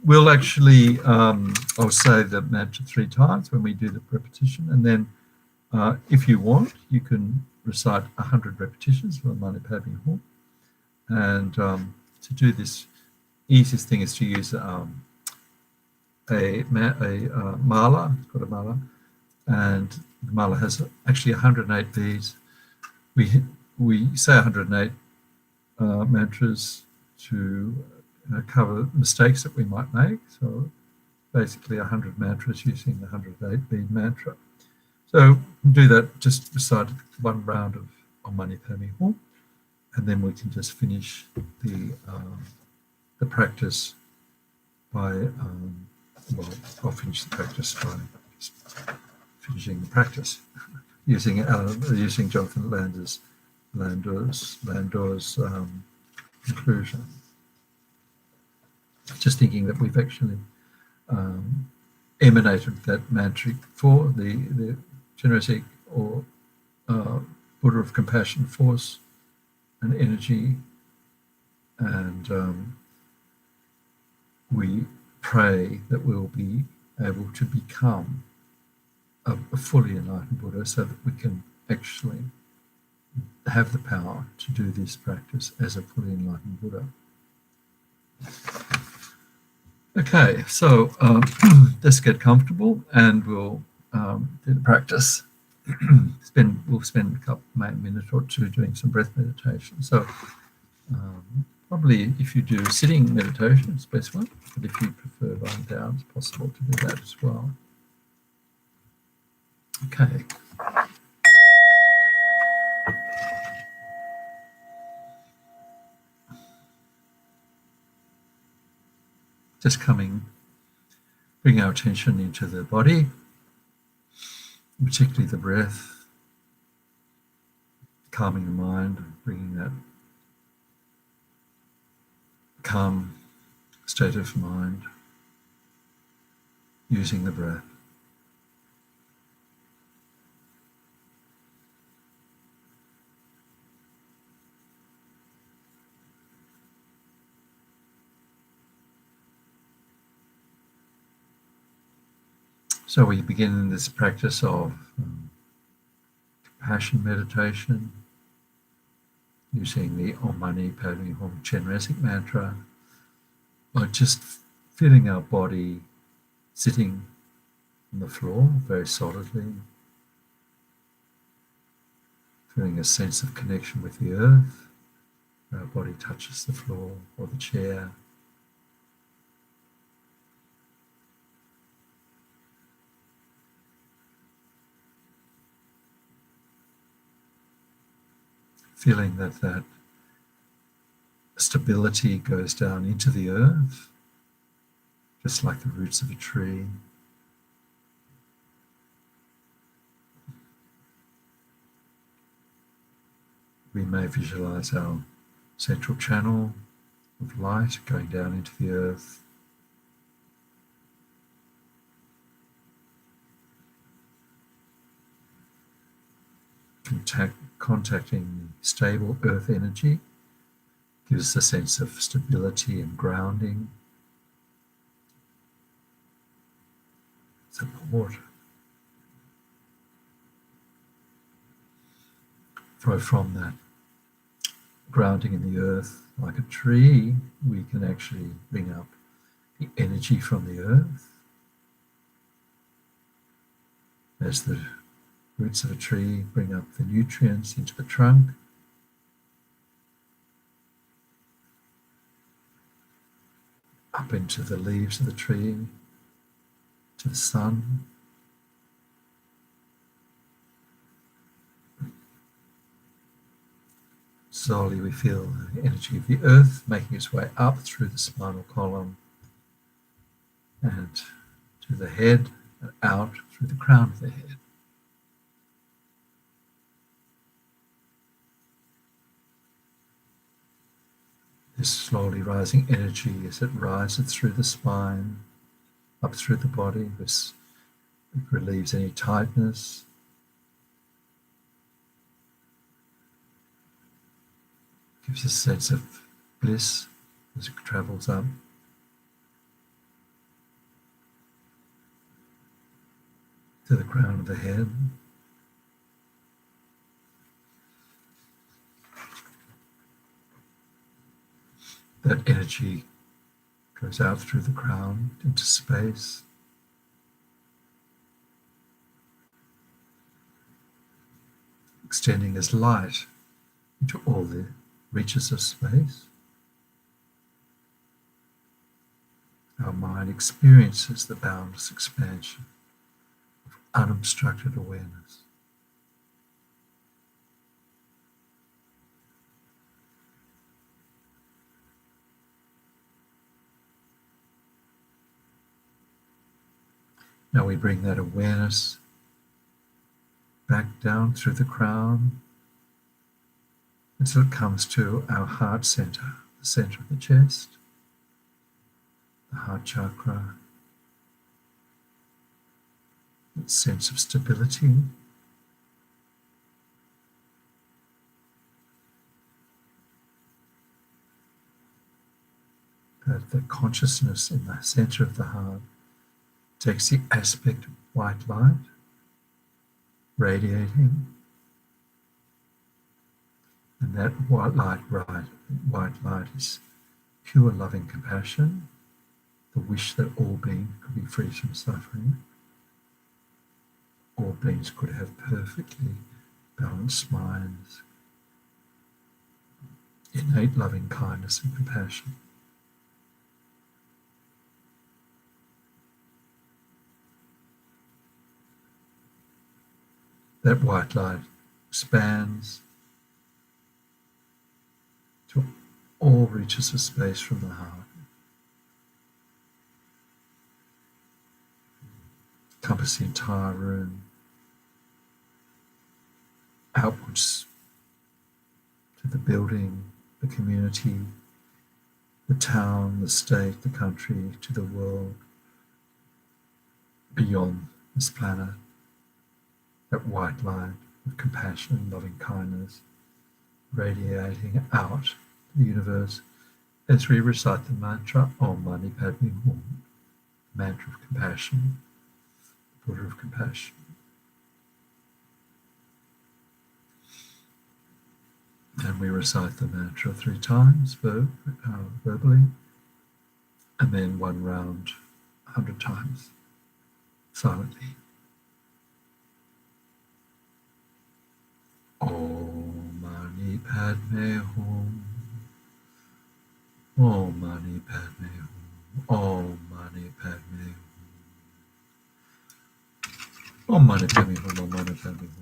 we'll actually, I'll say the mantra 3 times when we do the repetition, and then if you want, you can recite 100 repetitions of Mani Padme Hum. And to do this, easiest thing is to use a mala. It's got a mala, and the mala has actually 108 beads. We say 108 mantras to cover mistakes that we might make. So basically 100 mantras using the 108 bead mantra. So do that, just recite 1 round of Om Mani Padme Hum, and then we can just finish the practice by, I'll finish the practice by just finishing the practice using Jonathan Landor's conclusion. Just thinking that we've actually emanated that mantric for the genetic or Buddha of compassion force and energy, and we pray that we'll be able to become a fully enlightened Buddha, so that we can actually have the power to do this practice as a fully enlightened Buddha. Okay, so let's get comfortable and we'll do the practice. We'll spend a minute or two doing some breath meditation. So probably if you do sitting meditation, it's the best one, but if you prefer lying down, it's possible to do that as well. Okay. Just bring our attention into the body, particularly the breath, calming the mind, bringing that calm state of mind, using the breath. So we begin this practice of compassion meditation, using the Om Mani Padme Hum Chenrezig mantra, or just feeling our body sitting on the floor very solidly, feeling a sense of connection with the earth, where our body touches the floor or the chair. Feeling that stability goes down into the earth, just like the roots of a tree. We may visualize our central channel of light going down into the earth. Contacting stable earth energy gives us a sense of stability and grounding, support. From that grounding in the earth, like a tree, we can actually bring up the energy from the earth. As the roots of a tree bring up the nutrients into the trunk, up into the leaves of the tree, to the sun. Slowly we feel the energy of the earth making its way up through the spinal column and to the head and out through the crown of the head. This slowly rising energy, as it rises through the spine, up through the body, it relieves any tightness. Gives a sense of bliss as it travels up. To the crown of the head. That energy goes out through the crown into space. Extending as light into all the reaches of space. Our mind experiences the boundless expansion of unobstructed awareness. Now we bring that awareness back down through the crown until it comes to our heart center, the center of the chest, the heart chakra, that sense of stability. That the consciousness in the center of the heart takes the aspect of white light radiating. And that white light is pure loving compassion, the wish that all beings could be free from suffering. All beings could have perfectly balanced minds, innate loving kindness and compassion. That white light expands to all reaches of space from the heart, encompass the entire room, outwards to the building, the community, the town, the state, the country, to the world, beyond this planet. That white light of compassion and loving kindness radiating out to the universe as we recite the mantra Om Mani Padme Hum, mantra of compassion, the Buddha of compassion. And we recite the mantra 3 times verbally, and then 1 round 100 times silently. Om Mani Padme Hum, Om Mani Padme Hum, Om Mani Padme Hum, Om Mani Padme Hum, Om Mani Padme Hum, Om Mani Padme Hum.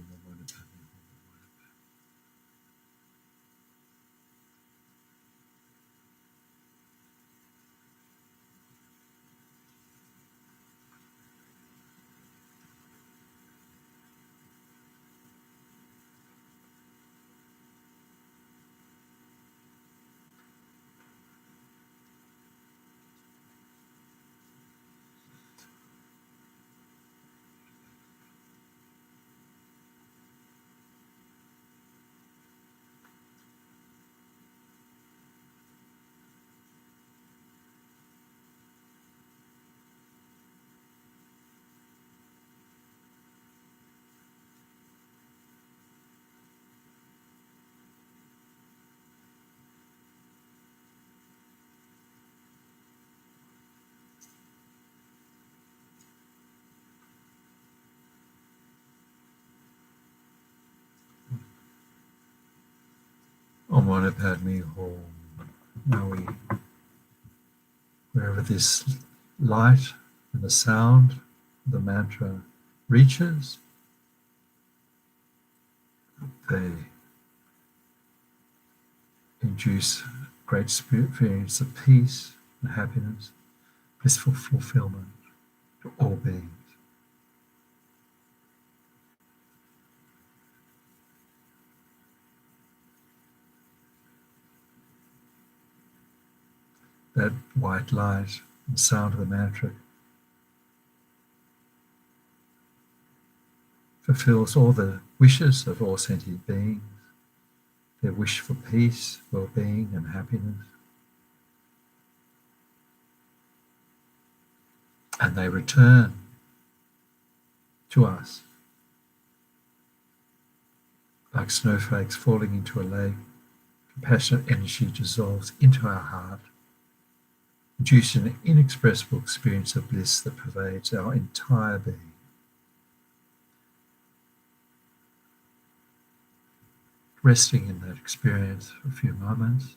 Om Mani Padme Hum. Now wherever this light and the sound of the mantra reaches, they induce great experience of peace and happiness, blissful fulfillment to all beings. That white light and sound of the mantra fulfills all the wishes of all sentient beings, their wish for peace, well-being and happiness. And they return to us like snowflakes falling into a lake. Compassionate energy dissolves into our heart, inducing an inexpressible experience of bliss that pervades our entire being. Resting in that experience for a few moments,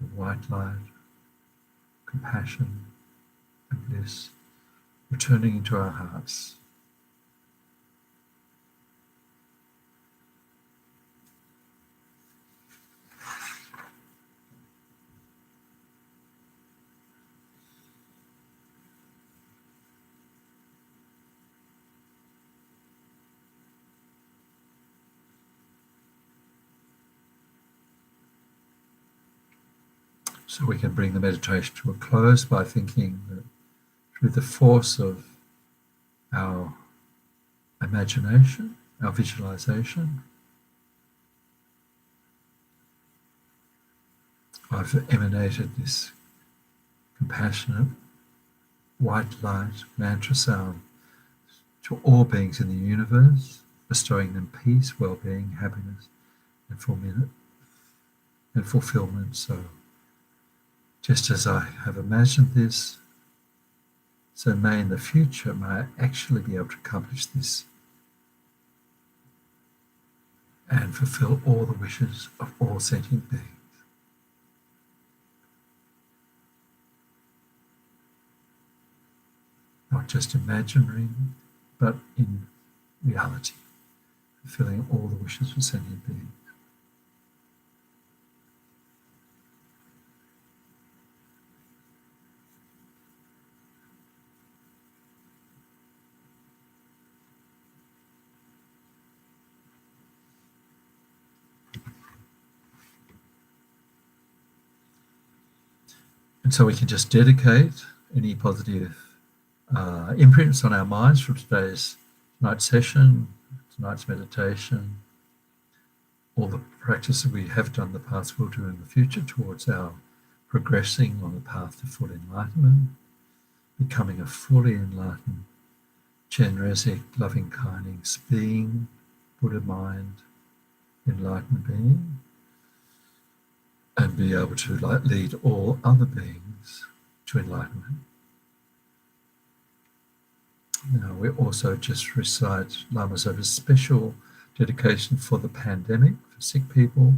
the white light, compassion and bliss returning into our hearts. So we can bring the meditation to a close by thinking that through the force of our imagination, our visualization, I've emanated this compassionate white light mantra sound to all beings in the universe, bestowing them peace, well-being, happiness, and fulfillment. So just as I have imagined this, so may in the future, may I actually be able to accomplish this and fulfill all the wishes of all sentient beings. Not just imaginary, but in reality, fulfilling all the wishes of sentient beings. And so we can just dedicate any positive imprints on our minds from today's night session, tonight's meditation, all the practices we have done in the past, will do in the future towards our progressing on the path to full enlightenment, becoming a fully enlightened, Chenrezig, loving kindness being, Buddha mind, enlightened being, and be able to lead all other beings to enlightenment. Now we also just recite Lama Zopa's special dedication for the pandemic, for sick people.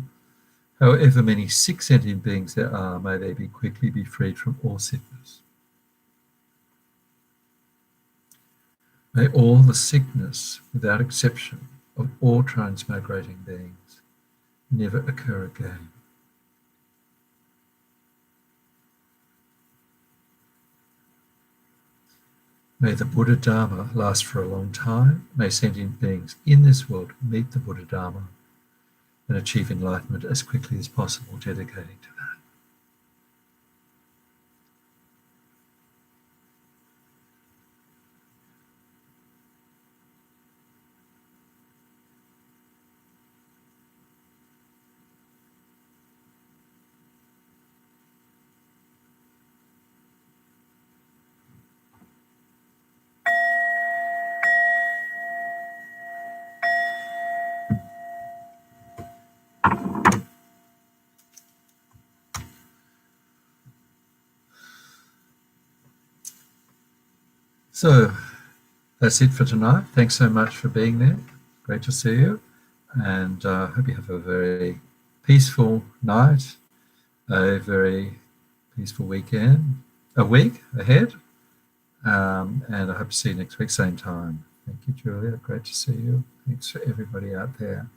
However many sick sentient beings there are, may they quickly be freed from all sickness. May all the sickness, without exception, of all transmigrating beings never occur again. May the Buddha Dharma last for a long time. May sentient beings in this world meet the Buddha Dharma and achieve enlightenment as quickly as possible, dedicating to that. So that's it for tonight. Thanks so much for being there. Great to see you. And I hope you have a very peaceful night, a very peaceful weekend, a week ahead. And I hope to see you next week, same time. Thank you, Julia. Great to see you. Thanks for everybody out there.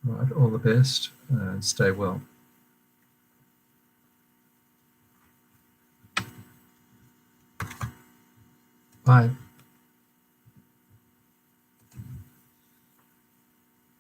Right, all the best and stay well. Bye.